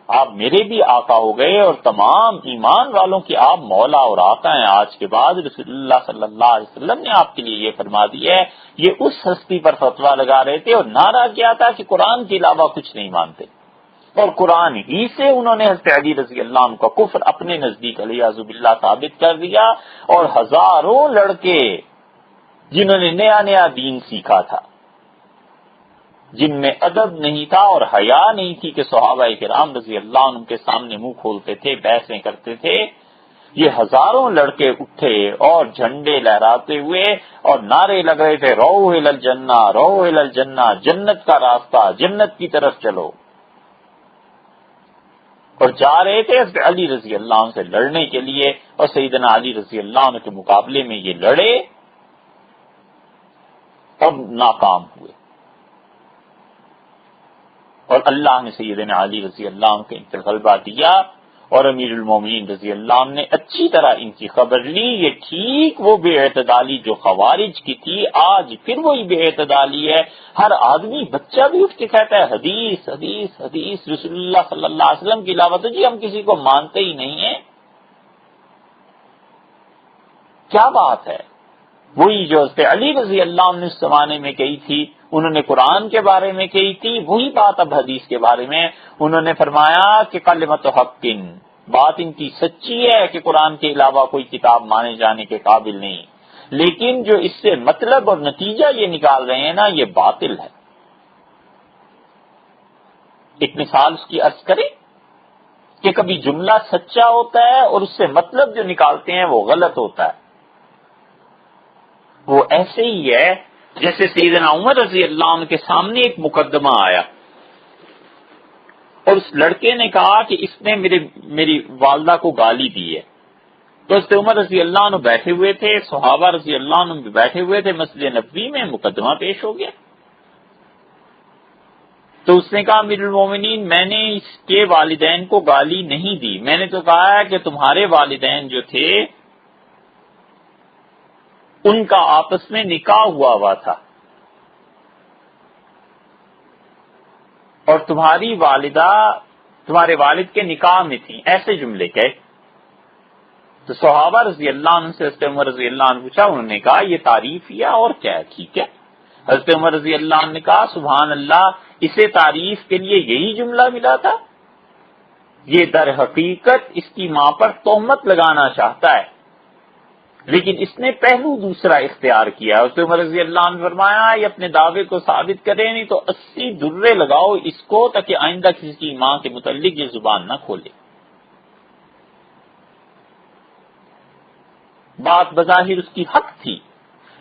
آپ میرے بھی آقا ہو گئے اور تمام ایمان والوں کی آپ مولا اور آقا ہیں۔ آج کے بعد رسول اللہ صلی اللہ علیہ وسلم نے آپ کے لیے یہ فرما دیا ہے۔ یہ اس ہستی پر فتویٰ لگا رہے تھے اور نعرہ کیا تھا کہ قرآن کے علاوہ کچھ نہیں مانتے، اور قرآن ہی سے انہوں نے حضرت علی رضی اللہ عنہ کا کفر اپنے نزدیک علیہ باللہ ثابت کر دیا۔ اور ہزاروں لڑکے جنہوں نے نیا نیا دین سیکھا تھا، جن میں ادب نہیں تھا اور حیا نہیں تھی کہ صحابہ کرام رضی اللہ عنہ کے سامنے منہ کھولتے تھے، بحثیں کرتے تھے، یہ ہزاروں لڑکے اٹھے اور جھنڈے لہراتے ہوئے اور نعرے لگ رہے تھے، رو الی الجنہ، رو الی الجنہ، جنت کا راستہ، جنت کی طرف چلو، اور جا رہے تھے حضرت علی رضی اللہ عنہ سے لڑنے کے لیے۔ اور سیدنا علی رضی اللہ عنہ کے مقابلے میں یہ لڑے اور ناکام ہوئے، اور اللہ نے سیدنا علی رضی اللہ عنہ کو ان پر غلبہ دیا، اور امیر المومنین رضی اللہ عنہ نے اچھی طرح ان کی خبر لی۔ یہ ٹھیک وہ بے اعتدالی جو خوارج کی تھی، آج پھر وہی بے اعتدالی ہے۔ ہر آدمی بچہ بھی اٹھ کے کہتا ہے حدیث حدیث حدیث، رسول اللہ صلی اللہ علیہ وسلم کے علاوہ تو جی ہم کسی کو مانتے ہی نہیں ہیں۔ کیا بات ہے؟ وہی جو حضرت علی رضی اللہ عنہ نے اس زمانے میں کہی تھی، انہوں نے قرآن کے بارے میں کہی تھی، وہی بات اب حدیث کے بارے میں انہوں نے فرمایا کہ کلمۃ حق، بات ان کی سچی ہے کہ قرآن کے علاوہ کوئی کتاب مانے جانے کے قابل نہیں، لیکن جو اس سے مطلب اور نتیجہ یہ نکال رہے ہیں نا، یہ باطل ہے۔ ایک مثال اس کی عرض کریں کہ کبھی جملہ سچا ہوتا ہے اور اس سے مطلب جو نکالتے ہیں وہ غلط ہوتا ہے۔ وہ ایسے ہی ہے جیسے سیدنا عمر رضی اللہ عنہ کے سامنے ایک مقدمہ آیا اور اس لڑکے نے کہا کہ اس نے میری والدہ کو گالی دی ہے، تو حضرت عمر رضی اللہ عنہ بیٹھے ہوئے تھے، صحابہ رضی اللہ عنہ بھی بیٹھے ہوئے تھے، مسجد نبوی میں مقدمہ پیش ہو گیا۔ تو اس نے کہا امیر المومنین، میں نے اس کے والدین کو گالی نہیں دی، میں نے تو کہا ہے کہ تمہارے والدین جو تھے ان کا آپس میں نکاح ہوا تھا اور تمہاری والدہ تمہارے والد کے نکاح میں تھی، ایسے جملے کہے۔ تو صحابہ رضی اللہ عنہ سے حضرت عمر رضی اللہ عنہ پوچھا، انہوں نے کہا یہ تعریف یا اور کیا ہے، ٹھیک ہے۔ حضرت عمر رضی اللہ عنہ نے کہا سبحان اللہ، اسے تعریف کے لیے یہی جملہ ملا تھا؟ یہ در حقیقت اس کی ماں پر تہمت لگانا چاہتا ہے، لیکن اس نے پہلو دوسرا اختیار کیا۔ حضرت عمر رضی اللہ عنہ فرمایا یہ اپنے دعوے کو ثابت کرے، نہیں تو 80 درے لگاؤ اس کو تاکہ آئندہ کسی کی ماں کے متعلق یہ زبان نہ کھولے۔ بات بظاہر اس کی حق تھی،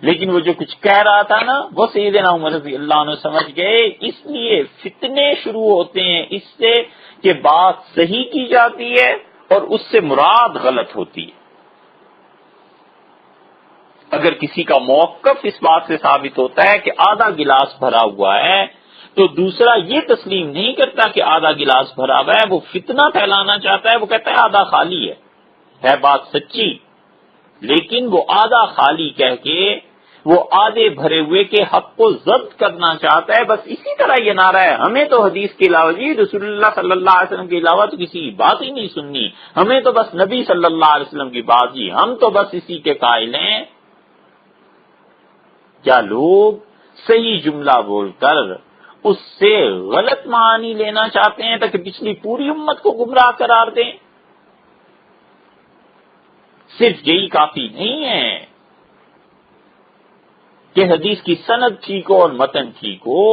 لیکن وہ جو کچھ کہہ رہا تھا نا، وہ سیدنا عمر رضی اللہ عنہ سمجھ گئے۔ اس لیے فتنے شروع ہوتے ہیں اس سے کہ بات صحیح کی جاتی ہے اور اس سے مراد غلط ہوتی ہے۔ اگر کسی کا موقف اس بات سے ثابت ہوتا ہے کہ آدھا گلاس بھرا ہوا ہے تو دوسرا یہ تسلیم نہیں کرتا کہ آدھا گلاس بھرا ہوا ہے، وہ فتنہ پھیلانا چاہتا ہے، وہ کہتا ہے آدھا خالی ہے بات سچی، لیکن وہ آدھا خالی کہہ کے وہ آدھے بھرے ہوئے کے حق کو ضبط کرنا چاہتا ہے۔ بس اسی طرح یہ نعرہ ہے، ہمیں تو حدیث کے علاوہ جی رسول اللہ صلی اللہ علیہ وسلم کے علاوہ تو کسی کی بات ہی نہیں سننی، ہمیں تو بس نبی صلی اللہ علیہ وسلم کی بات ہی، ہم تو بس اسی کے قائل ہیں۔ کیا لوگ صحیح جملہ بول کر اس سے غلط معنی لینا چاہتے ہیں تاکہ پچھلی پوری امت کو گمراہ قرار دیں؟ صرف یہی کافی نہیں ہے کہ حدیث کی سند ٹھیک ہو اور متن ٹھیک ہو،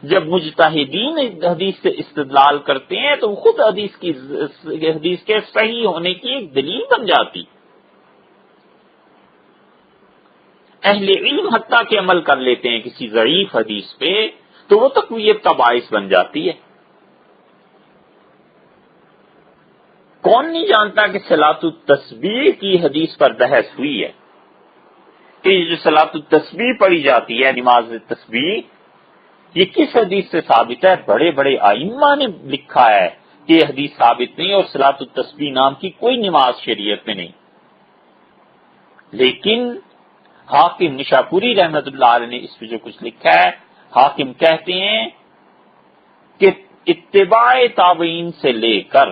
جب مجتہدین حدیث سے استدلال کرتے ہیں تو خود حدیث کے صحیح ہونے کی ایک دلیل بن جاتی۔ اہل علم حتیٰ کہ عمل کر لیتے ہیں کسی ضعیف حدیث پہ تو وہ تقویت کا باعث بن جاتی ہے۔ کون نہیں جانتا کہ صلاۃ التسبیح کی حدیث پر بحث ہوئی ہے، کہ یہ جو صلاۃ التسبیح پڑھی جاتی ہے نماز تسبیح، یہ کس حدیث سے ثابت ہے؟ بڑے بڑے ائمہ نے لکھا ہے کہ یہ حدیث ثابت نہیں اور صلاۃ التسبیح نام کی کوئی نماز شریعت میں نہیں، لیکن حاکم نشاپوری رحمت اللہ علیہ نے اس پہ جو کچھ لکھا ہے، حاکم کہتے ہیں کہ اتباع تابعین سے لے کر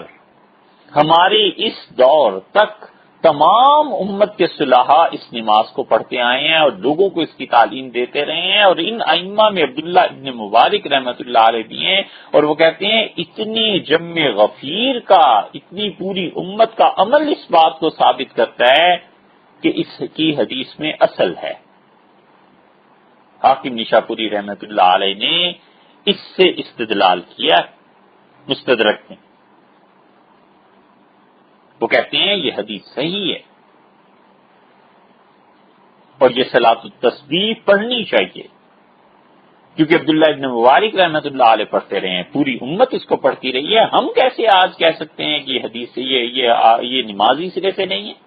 ہمارے اس دور تک تمام امت کے صلحاء اس نماز کو پڑھتے آئے ہیں اور لوگوں کو اس کی تعلیم دیتے رہے ہیں، اور ان ائمہ میں عبداللہ ابن مبارک رحمت اللہ علیہ بھی ہیں، اور وہ کہتے ہیں اتنی جمع غفیر کا، اتنی پوری امت کا عمل اس بات کو ثابت کرتا ہے کہ اس کی حدیث میں اصل ہے۔ حاکم نشاپوری رحمت اللہ علیہ نے اس سے استدلال کیا مستدرک میں، وہ کہتے ہیں یہ حدیث صحیح ہے اور یہ صلاۃ التسبیح پڑھنی چاہیے، کیونکہ عبداللہ ابن مبارک رحمت اللہ علیہ پڑھتے رہے ہیں، پوری امت اس کو پڑھتی رہی ہے، ہم کیسے آج کہہ سکتے ہیں کہ یہ حدیث یہ نمازی سرے سے نہیں ہے؟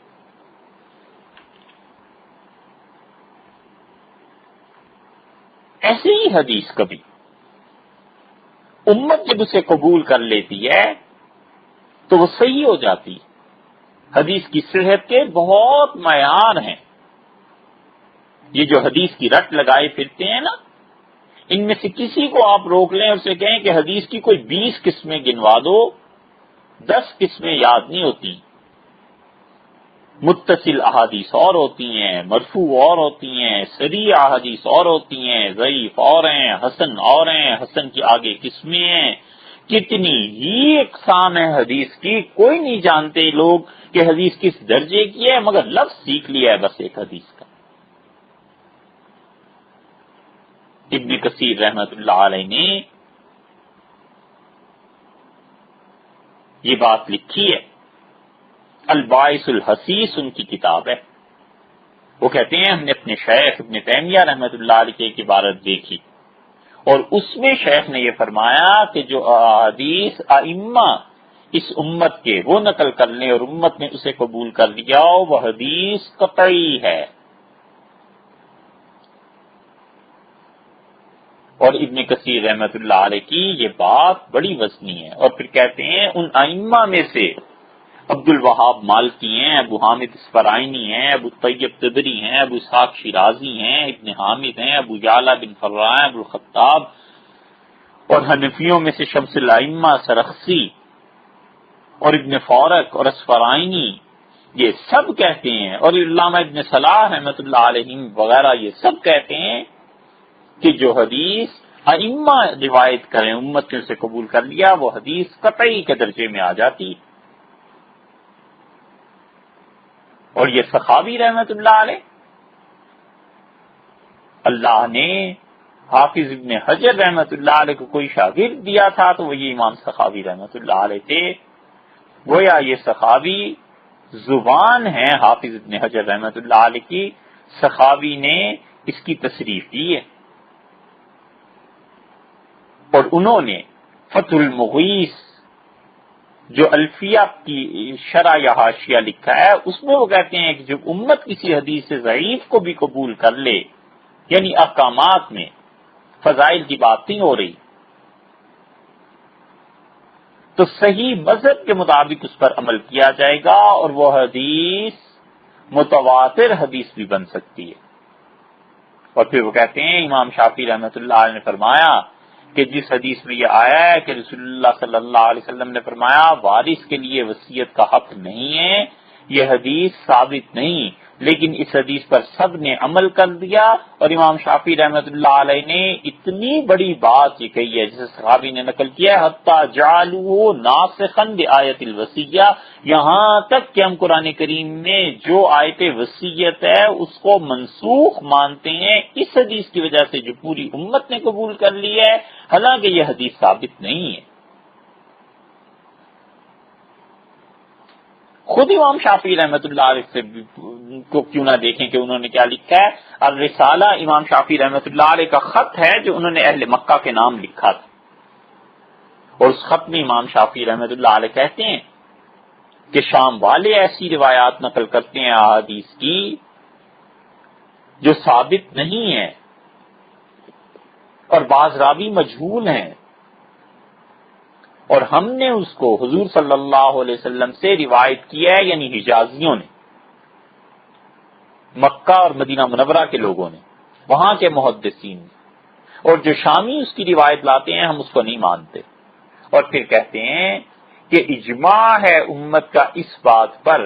ایسے ہی حدیث کبھی امت جب اسے قبول کر لیتی ہے تو وہ صحیح ہو جاتی ہے۔ حدیث کی صحت کے بہت معیار ہیں، یہ جو حدیث کی رٹ لگائے پھرتے ہیں نا، ان میں سے کسی کو آپ روک لیں اور اسے کہیں کہ حدیث کی کوئی 20 قسمیں گنوا دو، 10 قسمیں یاد نہیں ہوتی۔ متصل احادیث اور ہوتی ہیں، مرفوع اور ہوتی ہیں، صریح احادیث اور ہوتی ہیں، ضعیف اور ہیں، حسن اور ہیں، حسن کی آگے قسمیں ہیں، کتنی ہی اقسام ہے حدیث کی، کوئی نہیں جانتے لوگ کہ حدیث کس درجے کی ہے، مگر لفظ سیکھ لیا ہے بس ایک حدیث کا۔ ابن کثیر رحمت اللہ علیہ نے یہ بات لکھی ہے، الباعث الحسیس ان کی کتاب ہے، وہ کہتے ہیں ہم نے اپنے شیخ ابن تیمیہ رحمت اللہ علیہ کی ایک عبارت دیکھی اور اس میں شیخ نے یہ فرمایا کہ جو احادیث ائمہ اس امت کے وہ نقل کر لیں اور امت نے اسے قبول کر لیا وہ حدیث قطعی ہے۔ اور ابن کثیر رحمت اللہ علیہ کی یہ بات بڑی وزنی ہے، اور پھر کہتے ہیں ان ائمہ میں سے عبد الوہاب مالکی ہیں، ابو حامد اسفرائینی ہیں، ابو طیب تبری ہیں، ابو اسحاق شیرازی ہیں، ابن حامد ہیں، ابو یعلا بن فرع، ابو الخطاب، اور حنفیوں میں سے شمس الائمہ سرخسی اور ابن فورق اور اسفرائینی، یہ سب کہتے ہیں، اور علامہ ابن صلاح رحمۃ اللہ علیہ وغیرہ یہ سب کہتے ہیں کہ جو حدیث ائمہ روایت کریں امت نے اسے قبول کر لیا وہ حدیث قطعی کے درجے میں آ جاتی۔ اور یہ سخاوی رحمت اللہ علیہ، اللہ نے حافظ ابن حجر رحمت اللہ علیہ کو کوئی شاگرد دیا تھا تو وہ یہ امام سخاوی رحمت اللہ علیہ تھے، گویا یہ سخاوی زبان ہے حافظ ابن حجر رحمت اللہ علیہ کی، سخاوی نے اس کی تصریف کی ہے، اور انہوں نے فتح المغیث جو الفیہ کی شرح یا حاشیہ لکھا ہے اس میں وہ کہتے ہیں کہ جب امت کسی حدیث سے ضعیف کو بھی قبول کر لے، یعنی احکامات میں فضائل کی بات نہیں ہو رہی، تو صحیح مذہب کے مطابق اس پر عمل کیا جائے گا اور وہ حدیث متواتر حدیث بھی بن سکتی ہے۔ اور پھر وہ کہتے ہیں امام شافعی رحمۃ اللہ علیہ نے فرمایا کہ جس حدیث میں یہ آیا ہے کہ رسول اللہ صلی اللہ علیہ وسلم نے فرمایا وارث کے لیے وصیت کا حق نہیں ہے، یہ حدیث ثابت نہیں، لیکن اس حدیث پر سب نے عمل کر دیا۔ اور امام شافعی رحمۃ اللہ علیہ نے اتنی بڑی بات یہ کہی ہے جسے صحابی نے نقل کیا ہے، حتی جعلوه ناسخا بآیت الوصیہ، یہاں تک کہ ہم قرآن کریم میں جو آیت وصیت ہے اس کو منسوخ مانتے ہیں اس حدیث کی وجہ سے جو پوری امت نے قبول کر لی ہے، حالانکہ یہ حدیث ثابت نہیں ہے۔ خود امام شافعی رحمۃ اللہ علیہ سے کو کیوں نہ دیکھیں کہ انہوں نے کیا لکھا ہے۔ الرسالہ امام شافعی رحمۃ اللہ علیہ کا خط ہے جو انہوں نے اہل مکہ کے نام لکھا تھا، اور اس خط میں امام شافعی رحمۃ اللہ علیہ کہتے ہیں کہ شام والے ایسی روایات نقل کرتے ہیں احادیث کی جو ثابت نہیں ہے، اور بعض راوی مجہول ہیں، اور ہم نے اس کو حضور صلی اللہ علیہ وسلم سے روایت کیا ہے، یعنی حجازیوں نے، مکہ اور مدینہ منورہ کے لوگوں نے، وہاں کے محدثین نے، اور جو شامی اس کی روایت لاتے ہیں ہم اس کو نہیں مانتے۔ اور پھر کہتے ہیں کہ اجماع ہے امت کا اس بات پر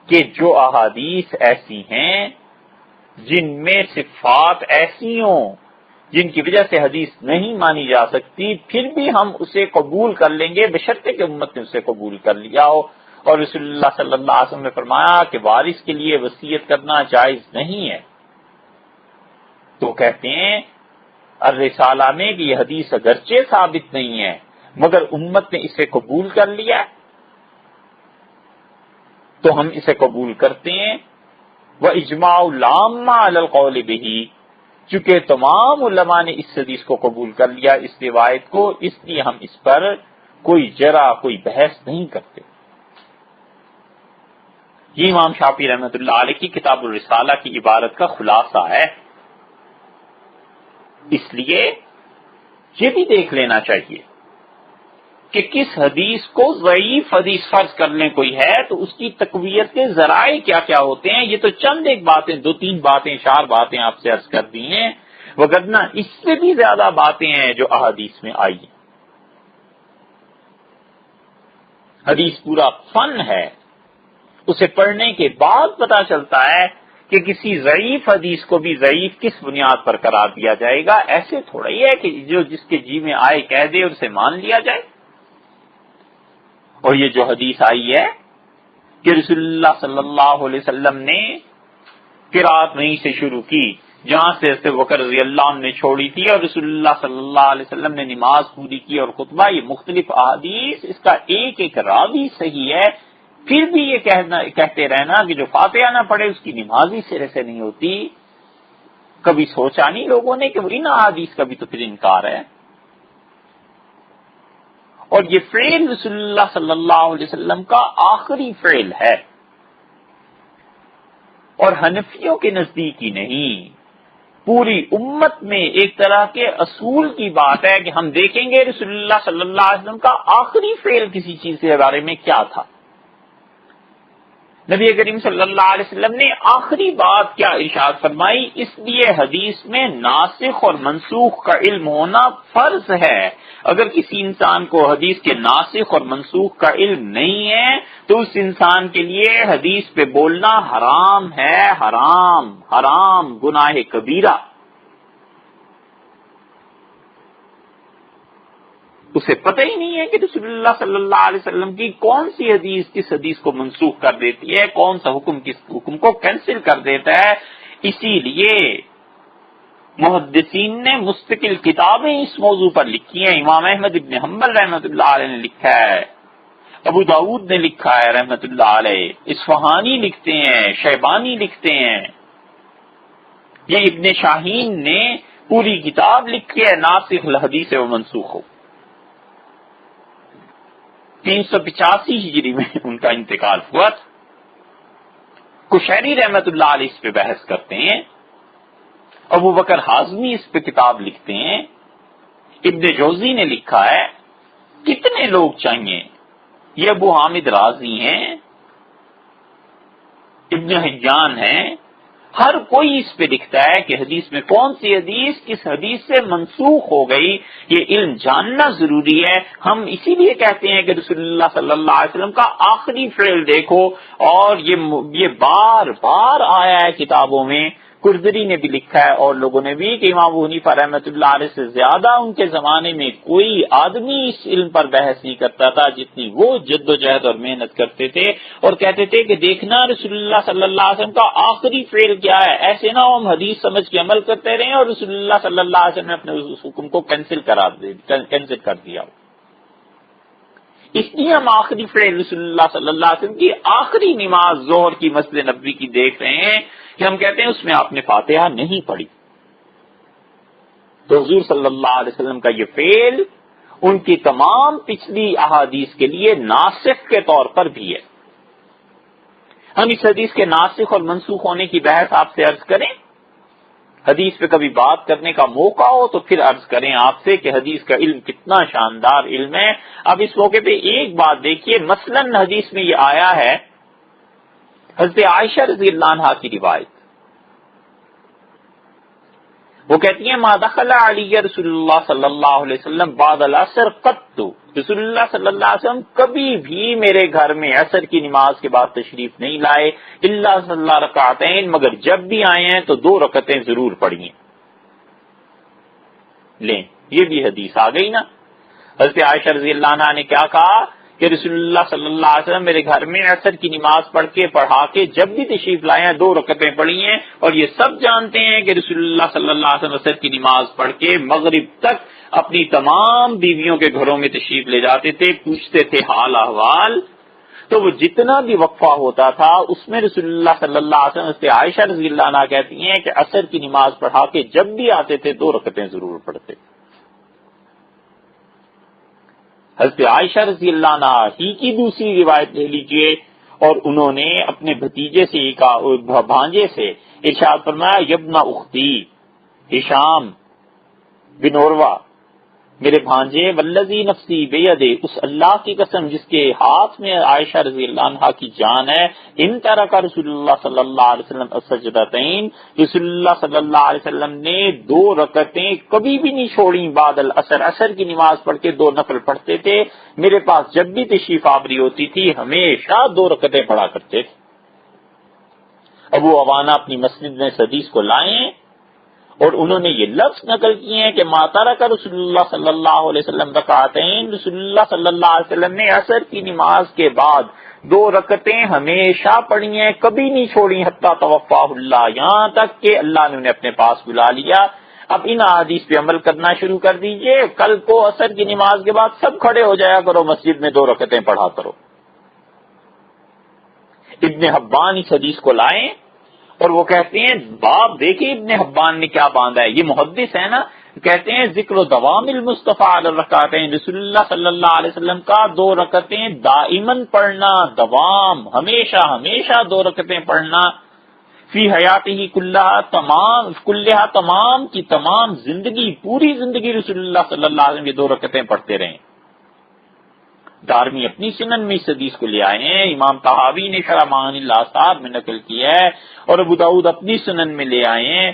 کہ جو احادیث ایسی ہیں جن میں صفات ایسی ہوں جن کی وجہ سے حدیث نہیں مانی جا سکتی، پھر بھی ہم اسے قبول کر لیں گے بشرطے کہ امت نے اسے قبول کر لیا ہو۔ اور رسول اللہ صلی اللہ علیہ وسلم نے فرمایا کہ وارث کے لیے وصیت کرنا جائز نہیں ہے، تو کہتے ہیں الرسالہ میں کہ یہ حدیث اگرچہ ثابت نہیں ہے مگر امت نے اسے قبول کر لیا تو ہم اسے قبول کرتے ہیں۔ وَإِجْمَاعُ الْعَامَّةِ عَلَى الْقَوْلِ بِهِ، چونکہ تمام علماء نے اس حدیث کو قبول کر لیا، اس روایت کو، اس لیے ہم اس پر کوئی جرح کوئی بحث نہیں کرتے۔ یہ امام شافعی رحمۃ اللہ علیہ کی کتاب الرسالہ کی عبارت کا خلاصہ ہے۔ اس لیے یہ بھی دیکھ لینا چاہیے کہ کس حدیث کو ضعیف حدیث فرض کرنے کوئی ہے تو اس کی تقویت کے ذرائع کیا کیا ہوتے ہیں۔ یہ تو چند ایک باتیں، 2-3 باتیں، 4 باتیں آپ سے عرض کر دی ہیں، وگرنہ اس سے بھی زیادہ باتیں ہیں جو احادیث میں آئی ہیں۔ حدیث پورا فن ہے، اسے پڑھنے کے بعد پتہ چلتا ہے کہ کسی ضعیف حدیث کو بھی ضعیف کس بنیاد پر قرار دیا جائے گا۔ ایسے تھوڑا ہی ہے کہ جو جس کے جی میں آئے کہہ دے اور اسے مان لیا جائے۔ اور یہ جو حدیث آئی ہے کہ رسول اللہ صلی اللہ علیہ وسلم نے قرات وہیں سے شروع کی جہاں سے حضرت بکر رضی اللہ عنہ نے چھوڑی تھی، اور رسول اللہ صلی اللہ علیہ وسلم نے نماز پوری کی اور خطبہ، یہ مختلف احادیث، اس کا ایک ایک راوی صحیح ہے، پھر بھی یہ کہتے رہنا کہ جو فاتحہ نہ پڑھے اس کی نماز ہی سرے سے نہیں ہوتی، کبھی سوچا نہیں لوگوں نے کہ ان احادیث کا بھی تو پھر انکار ہے۔ اور یہ فعل رسول اللہ صلی اللہ علیہ وسلم کا آخری فعل ہے، اور حنفیوں کے نزدیک ہی نہیں، پوری امت میں ایک طرح کے اصول کی بات ہے کہ ہم دیکھیں گے رسول اللہ صلی اللہ علیہ وسلم کا آخری فعل کسی چیز کے بارے میں کیا تھا۔ نبی کریم صلی اللہ علیہ وسلم نے آخری بات کیا ارشاد فرمائی، اس لیے حدیث میں ناسخ اور منسوخ کا علم ہونا فرض ہے۔ اگر کسی انسان کو حدیث کے ناسخ اور منسوخ کا علم نہیں ہے تو اس انسان کے لیے حدیث پہ بولنا حرام ہے، حرام حرام، گناہ کبیرہ۔ اسے پتہ ہی نہیں ہے کہ رسول اللہ صلی اللہ علیہ وسلم کی کون سی حدیث کس حدیث کو منسوخ کر دیتی ہے، کون سا حکم کس حکم کو کینسل کر دیتا ہے۔ اسی لیے محدثین نے مستقل کتابیں اس موضوع پر لکھی ہیں۔ امام احمد ابن حنبل رحمۃ اللہ علیہ نے لکھا ہے، ابو داؤد نے لکھا ہے رحمۃ اللہ علیہ، اصفہانی لکھتے ہیں، شیبانی لکھتے ہیں، یہ ابن شاہین نے پوری کتاب لکھی ہے ناسخ الحدیث و منسوخ۔ 385 ہجری میں ان کا انتقال ہوا تھا۔ کشیری رحمت اللہ علیہ اس پہ بحث کرتے ہیں، ابو بکر حازمی اس پہ کتاب لکھتے ہیں، ابن جوزی نے لکھا ہے، کتنے لوگ چاہیے، یہ ابو حامد رازی ہیں، ابن حجان ہیں، ہر کوئی اس پہ لکھتا ہے کہ حدیث میں کون سی حدیث کس حدیث سے منسوخ ہو گئی، یہ علم جاننا ضروری ہے۔ ہم اسی لیے کہتے ہیں کہ رسول اللہ صلی اللہ علیہ وسلم کا آخری فعل دیکھو، اور یہ بار بار آیا ہے کتابوں میں، کردری نے بھی لکھا ہے اور لوگوں نے بھی کہ امام ابو حنیفہ رحمۃ اللہ علیہ سے زیادہ ان کے زمانے میں کوئی آدمی اس علم پر بحث نہیں کرتا تھا جتنی وہ جد و جہد اور محنت کرتے تھے، اور کہتے تھے کہ دیکھنا رسول اللہ صلی اللہ علیہ وسلم کا آخری فعل کیا ہے، ایسے نہ ہم حدیث سمجھ کے عمل کرتے رہیں اور رسول اللہ صلی اللہ علیہ وسلم نے اپنے اس حکم کو کینسل کر دیا۔ اس لیے ہم آخری فعل رسول اللہ صلی اللہ علیہ وسلم کی آخری نماز ظہر کی مسجد نبوی کی دیکھ رہے ہیں کہ ہم کہتے ہیں اس میں آپ نے فاتحہ نہیں پڑھی۔ تو حضور صلی اللہ علیہ وسلم کا یہ فعل ان کی تمام پچھلی احادیث کے لیے ناسخ کے طور پر بھی ہے۔ ہم اس حدیث کے ناسخ اور منسوخ ہونے کی بحث آپ سے عرض کریں، حدیث پہ کبھی بات کرنے کا موقع ہو تو پھر عرض کریں آپ سے کہ حدیث کا علم کتنا شاندار علم ہے۔ اب اس موقع پہ ایک بات دیکھیے، مثلاً حدیث میں یہ آیا ہے، حضرت عائشہ رضی اللہ عنہا کی روایت، وہ کہتی ہیں ما دخل علی رسول اللہ صلی اللہ علیہ وسلم بعد العصر قط، رسول اللہ صلی اللہ علیہ وسلم کبھی بھی میرے گھر میں عصر کی نماز کے بعد تشریف نہیں لائے، الا صلی رکعتین، مگر جب بھی آئے ہیں تو 2 رکعتیں ضرور پڑھی ہیں۔ لیں، یہ بھی حدیث آ گئی نا۔ حضرت عائشہ رضی اللہ عنہا نے کیا کہا کہ رسول اللہ صلی اللہ علیہ وسلم میرے گھر میں عصر کی نماز پڑھا کے جب بھی تشریف لائے ہیں 2 رکعتیں پڑھی ہیں، اور یہ سب جانتے ہیں کہ رسول اللہ صلی اللہ علیہ وسلم عصر کی نماز پڑھ کے مغرب تک اپنی تمام بیویوں کے گھروں میں تشریف لے جاتے تھے، پوچھتے تھے حال احوال، تو وہ جتنا بھی وقفہ ہوتا تھا اس میں رسول اللہ صلی اللہ علیہ وسلم سے عائشہ رضی اللہ عنہا کہتی ہیں کہ عصر کی نماز پڑھا کے جب بھی آتے تھے 2 رکعتیں ضرور پڑھتے۔ حضرت عائشہ رضی اللہ عنہا ہی کی دوسری روایت لے لیجئے، اور انہوں نے اپنے بھتیجے سے بھانجے سے ارشاد فرمایا، یبن اختی ہشام بن عروہ، میرے بھانجے، والذی نفسی بیدہ، اس اللہ کی قسم جس کے ہاتھ میں عائشہ رضی اللہ عنہا کی جان ہے، ان ترک رسول اللہ صلی اللہ علیہ وسلم السجدتین، رسول اللہ صلی اللہ علیہ وسلم نے 2 رکعتیں کبھی بھی نہیں چھوڑیں بعد العصر، عصر کی نماز پڑھ کے 2 نفل پڑھتے تھے، میرے پاس جب بھی تشریف آوری ہوتی تھی ہمیشہ 2 رکعتیں پڑھا کرتے تھے۔ ابو عوانہ اپنی مسند میں اس حدیث کو لائیں اور انہوں نے یہ لفظ نقل کیے ہیں کہ ما ترک رسول اللہ صلی اللہ علیہ وسلم رکعتین، رسول اللہ صلی اللہ علیہ وسلم نے عصر کی نماز کے بعد 2 رکعتیں ہمیشہ پڑھی ہیں، کبھی نہیں چھوڑی، حتی توفاہ اللہ، یہاں تک کہ اللہ نے انہیں اپنے پاس بلا لیا۔ اب ان احادیث پہ عمل کرنا شروع کر دیجئے، کل کو عصر کی نماز کے بعد سب کھڑے ہو جایا کرو، مسجد میں 2 رکعتیں پڑھا کرو۔ ابن حبان اس حدیث کو لائیں اور وہ کہتے ہیں، باب دیکھیں ابن حبان نے کیا باندھا ہے، یہ محدث ہے نا، کہتے ہیں ذکر و دوام المصطفیٰ علی الرکعتین، رسول اللہ صلی اللہ علیہ وسلم کا 2 رکعتیں دائماً پڑھنا، دوام، ہمیشہ 2 رکعتیں پڑھنا، فی حیاتہ کلہا، تمام کی تمام زندگی، پوری زندگی رسول اللہ صلی اللہ علیہ وسلم یہ 2 رکعتیں پڑھتے رہیں۔ دارمی اپنی سنن میں اس حدیث کو لے آئے ہیں، امام طحاوی نے شرح معانی الاثار میں نقل کیا ہے، اور ابو داؤد اپنی سنن میں لے آئے ہیں۔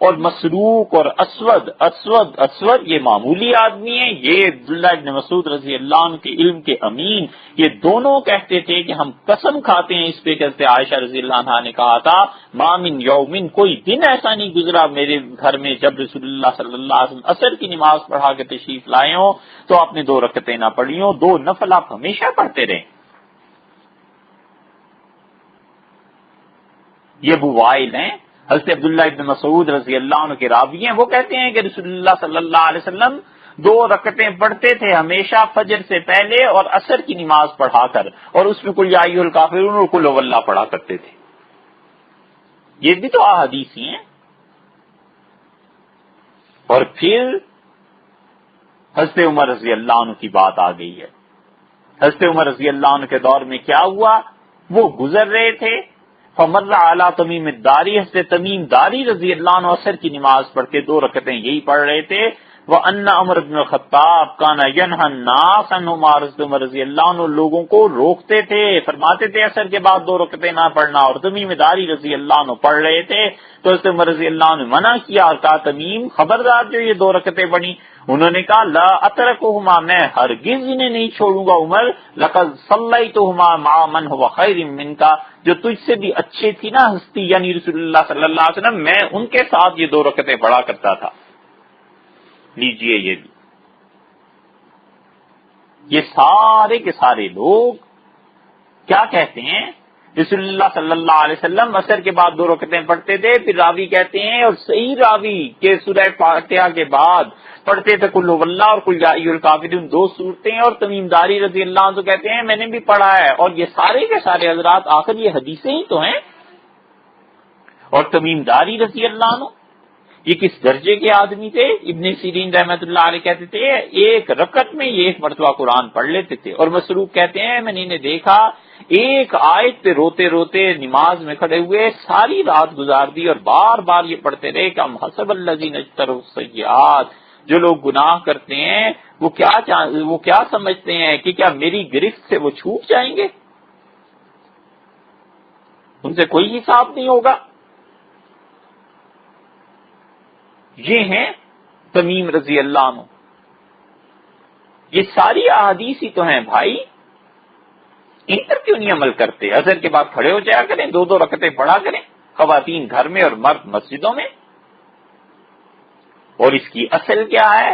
اور مسروق اور اسود یہ معمولی آدمی ہیں، یہ عبداللہ ابن مسعود رضی اللہ عنہ کے علم کے امین، یہ دونوں کہتے تھے کہ ہم قسم کھاتے ہیں اس پہ، کہتے عائشہ رضی اللہ عنہا نے کہا تھا، ما من یومن، کوئی دن ایسا نہیں گزرا میرے گھر میں جب رسول اللہ صلی اللہ علیہ وسلم عصر کی نماز پڑھا کے تشریف لائے ہوں تو آپ نے 2 رکعتیں نہ پڑھی ہوں، 2 نفل آپ ہمیشہ پڑھتے رہیں۔ یہ ابو وائل ہیں، حضرت عبداللہ ابن مسعود رضی اللہ عنہ کے راوی ہیں، وہ کہتے ہیں کہ رسول اللہ صلی اللہ علیہ وسلم 2 رکعتیں پڑھتے تھے ہمیشہ فجر سے پہلے اور عصر کی نماز پڑھا کر، اور اس میں قل یا ایھا الکافرون اور قل ھو اللہ پڑھا کرتے تھے۔ یہ بھی تو احادیث ہی ہیں۔ اور پھر حضرت عمر رضی اللہ عنہ کی بات آ گئی ہے۔ حضرت عمر رضی اللہ عنہ کے دور میں کیا ہوا، وہ گزر رہے تھے، فمر علی تمیم الداری، حضرت تمیم داری رضی اللہ عنہ عصر کی نماز پڑھتے، 2 رکعتیں یہی پڑھ رہے تھے، وَأَنَّ عمر بن الخطاب كَانَ يَنْهَى النَّاسَ عَنْهُمَا، حضرت عمر رضی اللہ عنہ لوگوں کو روکتے تھے، فرماتے تھے عصر کے بعد 2 رکعتیں نہ پڑھنا، اور تمیم داری رضی اللہ عنہ پڑھ رہے تھے تو حضرت عمر رضی اللہ عنہ منع کیا اور کہا تمیم خبردار جو یہ 2 رکعتیں پڑھی، انہوں نے کہا لا اترکہما، میں ہرگز انہیں نہیں چھوڑوں گا عمر، لقد صلیتہما مع من هو خیر منک، جو تجھ سے بھی اچھے تھی نا ہستی یعنی رسول اللہ صلی اللہ علیہ وسلم، میں ان کے ساتھ یہ 2 رکعتیں پڑھا کرتا تھا۔ لیجئے یہ سارے کے سارے لوگ کیا کہتے ہیں، رسول اللہ صلی اللہ علیہ وسلم عصر کے بعد 2 رکعتیں پڑھتے تھے، پھر راوی کہتے ہیں اور صحیح راوی کہ سورہ فاتحہ کے بعد پڑھتے تھے قل هو اللہ اور قل یا ایھا الکافرون، 2 سورتیں، اور تمیم داری رضی اللہ عنہ تو کہتے ہیں میں نے بھی پڑھا ہے، اور یہ سارے کے سارے حضرات آخر یہ حدیثیں ہی تو ہیں۔ اور تمیم داری رضی اللہ عنہ یہ کس درجے کے آدمی تھے، ابن سیرین رحمۃ اللہ علیہ کہتے تھے 1 رکعت میں یہ 1 مرتبہ قرآن پڑھ لیتے تھے، اور مسروق کہتے ہیں میں نے انہیں دیکھا 1 آیت پہ روتے روتے نماز میں کھڑے ہوئے ساری رات گزار دی، اور بار بار یہ پڑھتے رہے کہ ہم حسب الذین اجتروا السیئات، جو لوگ گناہ کرتے ہیں وہ کیا سمجھتے ہیں کہ کیا میری گرفت سے وہ چھوٹ جائیں گے، ان سے کوئی حساب نہیں ہوگا۔ یہ ہیں تمیم رضی اللہ عنہ، یہ ساری احادیث ہی تو ہیں بھائی، ان پر کیوں نہیں عمل کرتے؟ عصر کے بعد کھڑے ہو جایا کریں، 2 رکعتیں پڑھا کریں، خواتین گھر میں اور مرد مسجدوں میں۔ اور اس کی اصل کیا ہے؟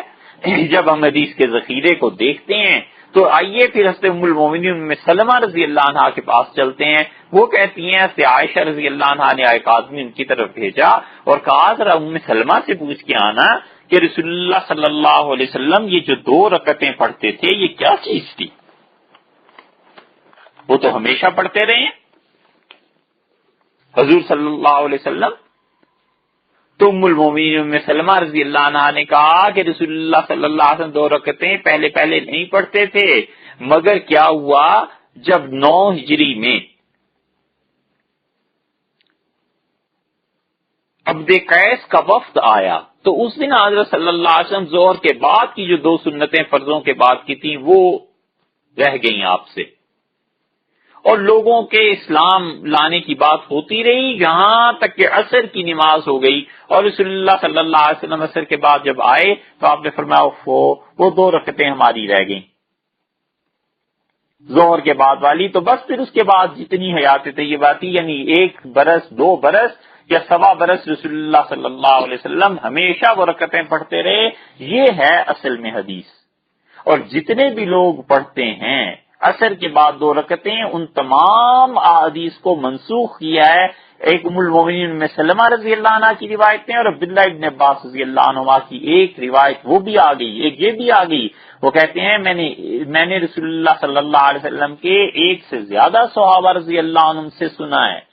جب ہم حدیث کے ذخیرے کو دیکھتے ہیں تو آئیے پھر حضرت ام المومنین ام سلمہ رضی اللہ عنہا کے پاس چلتے ہیں۔ وہ کہتی ہیں حضرت عائشہ رضی اللہ عنہا نے ایک آدمی ان کی طرف بھیجا اور کہا ذرا ام سلمہ سے پوچھ کے آنا کہ رسول اللہ صلی اللہ علیہ وسلم یہ جو 2 رکعتیں پڑھتے تھے یہ کیا چیز تھی؟ وہ تو ہمیشہ پڑھتے رہے ہیں حضور صلی اللہ علیہ وسلم۔ تو ام المومنین ام سلمہ رضی اللہ عنہا نے کہا کہ رسول اللہ صلی اللہ علیہ وسلم 2 رکعتیں پہلے نہیں پڑھتے تھے، مگر کیا ہوا جب 9 ہجری میں عبد قیس کا وفد آیا تو اس دن حضرت صلی اللہ علیہ وسلم ظہر کے بعد کی جو 2 سنتیں فرضوں کے بعد کی تھیں وہ رہ گئیں آپ سے، اور لوگوں کے اسلام لانے کی بات ہوتی رہی یہاں تک کہ عصر کی نماز ہو گئی، اور رسول اللہ صلی اللہ علیہ وسلم عصر کے بعد جب آئے تو آپ نے فرمایا وہ 2 رکعتیں ہماری رہ گئیں ظہر کے بعد والی، تو بس پھر اس کے بعد جتنی حیات طیباتی یعنی 1 برس 2 برس یا 1.25 برس رسول اللہ صلی اللہ علیہ وسلم ہمیشہ وہ رکعتیں پڑھتے رہے۔ یہ ہے اصل میں حدیث، اور جتنے بھی لوگ پڑھتے ہیں عصر کے بعد 2 رکعتیں ان تمام احادیث کو منسوخ کیا ہے۔ ایک ام المومنین ام سلمہ رضی اللہ عنہ کی روایتیں اور عبداللہ ابن عباس رضی اللہ عنہما کی ایک روایت وہ بھی آ گئی، ایک یہ بھی آ گئی، وہ کہتے ہیں میں نے رسول اللہ صلی اللہ علیہ وسلم کے 1 سے زیادہ صحابہ رضی اللہ عنہم سے سنا ہے،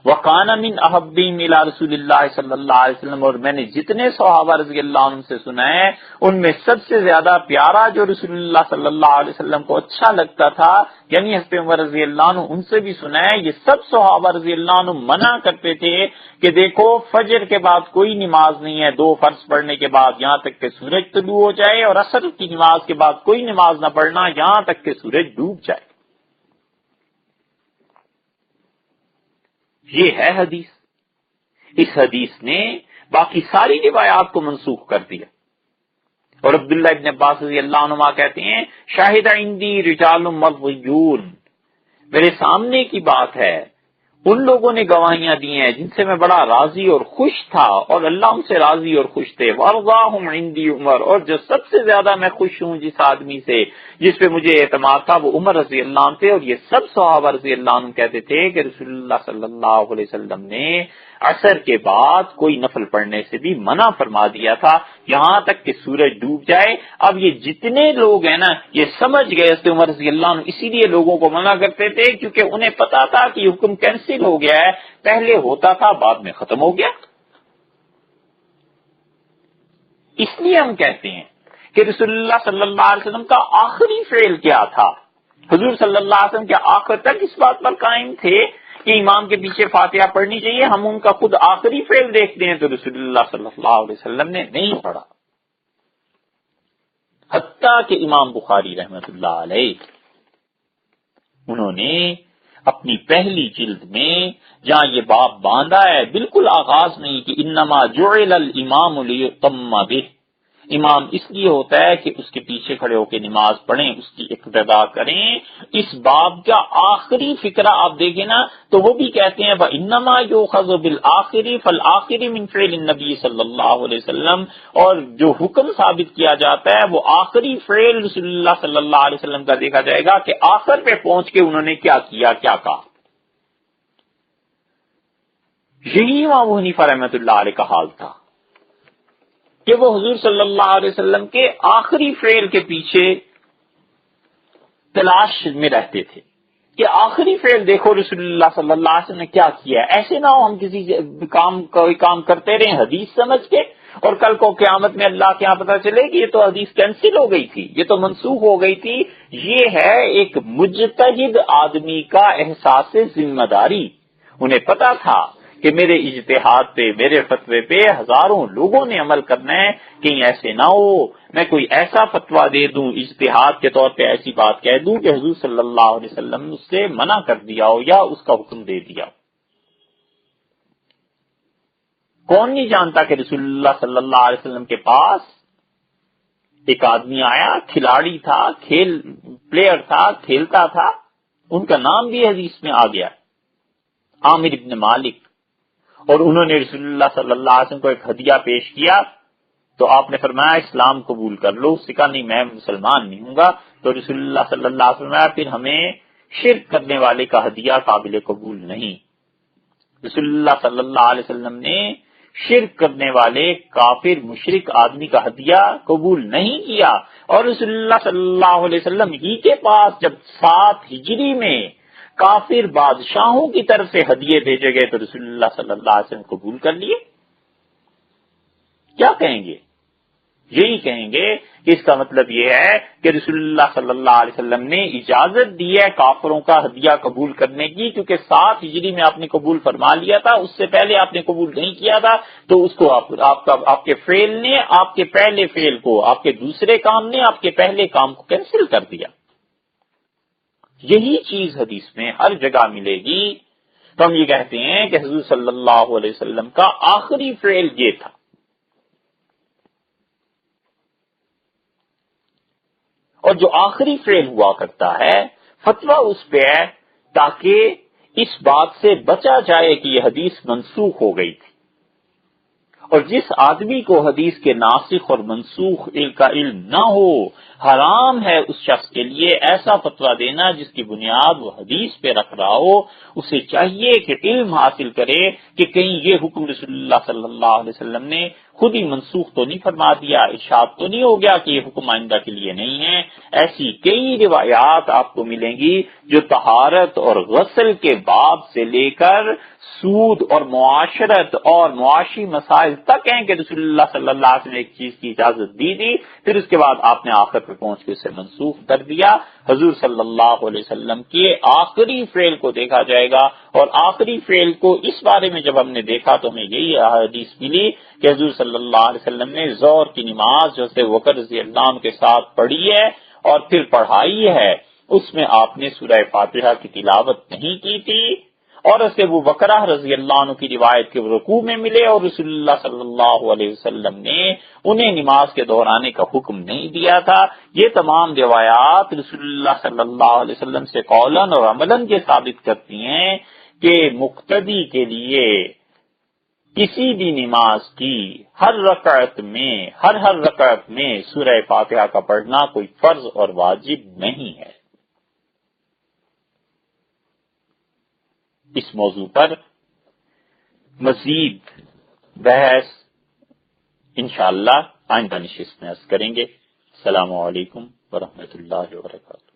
وَقَانَ مِنْ أَحَبِّهِمْ إِلَىٰ رسول اللہ صلی اللہ علیہ وسلم، اور میں نے جتنے صحابہ رضی اللہ عنہ سے سنا ہے ان میں سب سے زیادہ پیارا جو رسول اللہ صلی اللہ علیہ وسلم کو اچھا لگتا تھا یعنی حضرت عمر رضی اللہ عنہ، ان سے بھی سنا ہے۔ یہ سب صحابہ رضی اللہ عنہ منع کرتے تھے کہ دیکھو فجر کے بعد کوئی نماز نہیں ہے 2 فرض پڑھنے کے بعد یہاں تک کہ سورج طلوع ہو جائے، اور عصر کی نماز کے بعد کوئی نماز نہ پڑھنا یہاں تک کہ سورج ڈوب جائے۔ یہ ہے حدیث، اس حدیث نے باقی ساری روایات کو منسوخ کر دیا۔ اور عبداللہ ابن عباس رضی اللہ عنہما کہتے ہیں شاہد عندی رجال مرضیون، میرے سامنے کی بات ہے ان لوگوں نے گواہیاں دی ہیں جن سے میں بڑا راضی اور خوش تھا، اور اللہ ان سے راضی اور خوش تھے۔ وارضاہم عندی عمر، اور جو سب سے زیادہ میں خوش ہوں جس آدمی سے جس پہ مجھے اعتماد تھا وہ عمر رضی اللہ عنہ تھے۔ اور یہ سب صحابہ رضی اللہ عنہ کہتے تھے کہ رسول اللہ صلی اللہ علیہ وسلم نے عصر کے بعد کوئی نفل پڑھنے سے بھی منع فرما دیا تھا یہاں تک کہ سورج ڈوب جائے۔ اب یہ جتنے لوگ ہیں نا یہ سمجھ گئے حضرت عمر رضی اللہ عنہ اسی لیے لوگوں کو منع کرتے تھے کیونکہ انہیں پتا تھا کہ حکم کینسل ہو گیا ہے، پہلے ہوتا تھا بعد میں ختم ہو گیا۔ اس لیے ہم کہتے ہیں کہ رسول اللہ صلی اللہ علیہ وسلم کا آخری فعل کیا تھا؟ حضور صلی اللہ علیہ وسلم کے آخر تک اس بات پر قائم تھے کہ امام کے پیچھے فاتحہ پڑھنی چاہیے. ہم ان کا خود آخری فعل دیکھتے ہیں تو رسول اللہ صلی اللہ علیہ وسلم نے نہیں پڑھا. حتیٰ کہ امام بخاری رحمۃ اللہ علیہ انہوں نے اپنی پہلی جلد میں جہاں یہ باب باندھا ہے بالکل آغاز میں کہ انما جعل الامام لیؤتم بہ، امام اس لیے ہوتا ہے کہ اس کے پیچھے کھڑے ہو کے نماز پڑھیں، اس کی اقتداء کریں. اس باب کا آخری فقرہ آپ دیکھیں نا تو وہ بھی کہتے ہیں وَإِنَّمَا يُؤْخَذُ بِالْآخِرِ فَالْآخِرِ مِنْ فِعْلِ النَّبِيِّ صلی اللہ علیہ وسلم، اور جو حکم ثابت کیا جاتا ہے وہ آخری فعل رسول اللہ صلی اللہ علیہ وسلم کا دیکھا جائے گا کہ آخر پہ پہنچ کے انہوں نے کیا کیا، کیا کہا. یہی امام ابو حنیفہ رحمۃ اللہ علیہ کا حال تھا کہ وہ حضور صلی اللہ علیہ وسلم کے آخری فعل کے پیچھے تلاش میں رہتے تھے کہ آخری فعل دیکھو رسول اللہ صلی اللہ علیہ وسلم نے کیا کیا ہے. ایسے نہ ہو ہم کسی کوئی کام کرتے رہیں حدیث سمجھ کے اور کل کو قیامت میں اللہ کے یہاں پتہ چلے کہ یہ تو حدیث کینسل ہو گئی تھی، یہ تو منسوخ ہو گئی تھی. یہ ہے ایک مجتہد آدمی کا احساس ذمہ داری. انہیں پتا تھا کہ میرے اجتہاد پہ، میرے فتوے پہ ہزاروں لوگوں نے عمل کرنا ہے، کہیں ایسے نہ ہو میں کوئی ایسا فتویٰ دے دوں، اجتہاد کے طور پہ ایسی بات کہہ دوں کہ حضور صلی اللہ علیہ وسلم نے اس سے منع کر دیا ہو یا اس کا حکم دے دیا. کون نہیں جانتا کہ رسول اللہ صلی اللہ علیہ وسلم کے پاس ایک آدمی آیا، کھلاڑی تھا، پلیئر تھا، کھیلتا تھا، ان کا نام بھی حدیث میں آ گیا، عامر ابن مالک. اور انہوں نے رسول اللہ صلی اللہ علیہ وسلم کو ایک ہدیہ پیش کیا تو آپ نے فرمایا اسلام قبول کر لو. اس نے کہا نہیں میں مسلمان نہیں ہوں گا. تو رسول اللہ صلی اللہ علیہ وسلم پھر ہمیں شرک کرنے والے کا ہدیہ قابل قبول نہیں. رسول اللہ صلی اللہ علیہ وسلم نے شرک کرنے والے کافر مشرک آدمی کا ہدیہ قبول نہیں کیا. اور رسول اللہ صلی اللہ علیہ وسلم ہی کے پاس جب 7 ہجری میں کافر بادشاہوں کی طرف سے ہدیے بھیجے گئے تو رسول اللہ صلی اللہ علیہ وسلم قبول کر لیے. کیا کہیں گے؟ یہی کہیں گے کہ اس کا مطلب یہ ہے کہ رسول اللہ صلی اللہ علیہ وسلم نے اجازت دی ہے کافروں کا ہدیہ قبول کرنے کی، کیونکہ 7 ہجری میں آپ نے قبول فرما لیا تھا، اس سے پہلے آپ نے قبول نہیں کیا تھا. تو اس کو آپ کے فعل نے آپ کے پہلے فعل کو، آپ کے دوسرے کام نے آپ کے پہلے کام کو کینسل کر دیا. یہی چیز حدیث میں ہر جگہ ملے گی. تو ہم یہ کہتے ہیں کہ حضور صلی اللہ علیہ وسلم کا آخری فعل یہ تھا. اور جو آخری فعل ہوا کرتا ہے فتویٰ اس پہ ہے تاکہ اس بات سے بچا جائے کہ یہ حدیث منسوخ ہو گئی تھی. اور جس آدمی کو حدیث کے ناسخ اور منسوخ کا علم نہ ہو، حرام ہے اس شخص کے لیے ایسا فتویٰ دینا جس کی بنیاد وہ حدیث پہ رکھ رہا ہو. اسے چاہیے کہ علم حاصل کرے کہ کہیں یہ حکم رسول اللہ صلی اللہ علیہ وسلم نے خود ہی منسوخ تو نہیں فرما دیا، ارشاد تو نہیں ہو گیا کہ یہ حکم آئندہ کے لیے نہیں ہے. ایسی کئی روایات آپ کو ملیں گی جو طہارت اور غسل کے باب سے لے کر سود اور معاشرت اور معاشی مسائل تک ہیں کہ رسول اللہ صلی اللہ علیہ وسلم نے ایک چیز کی اجازت دی تھی، پھر اس کے بعد آپ نے آخر پہ پہنچ کے اسے منسوخ کر دیا. حضور صلی اللہ علیہ وسلم کے آخری فعل کو دیکھا جائے گا. اور آخری فعل کو اس بارے میں جب ہم نے دیکھا تو ہمیں یہی حدیث ملی کہ حضور صلی اللہ علیہ وسلم نے ظہر کی نماز جو ابو بکر رضی اللہ عنہ کے ساتھ پڑھی ہے اور پھر پڑھائی ہے، اس میں آپ نے سورہ فاتحہ کی تلاوت نہیں کی تھی. اور اسے ابو بکر رضی اللہ عنہ کی روایت کے رکوع میں ملے اور رسول اللہ صلی اللہ علیہ وسلم نے انہیں نماز کے دہرانے کا حکم نہیں دیا تھا. یہ تمام روایات رسول اللہ صلی اللہ علیہ وسلم سے قولاً اور عملاً یہ ثابت کرتی ہیں کہ مقتدی کے لیے کسی بھی نماز کی ہر رکعت میں سورہ فاتحہ کا پڑھنا کوئی فرض اور واجب نہیں ہے. اس موضوع پر مزید بحث انشاءاللہ آئندہ نشست میں عرض کریں گے. السلام علیکم ورحمۃ اللہ وبرکاتہ.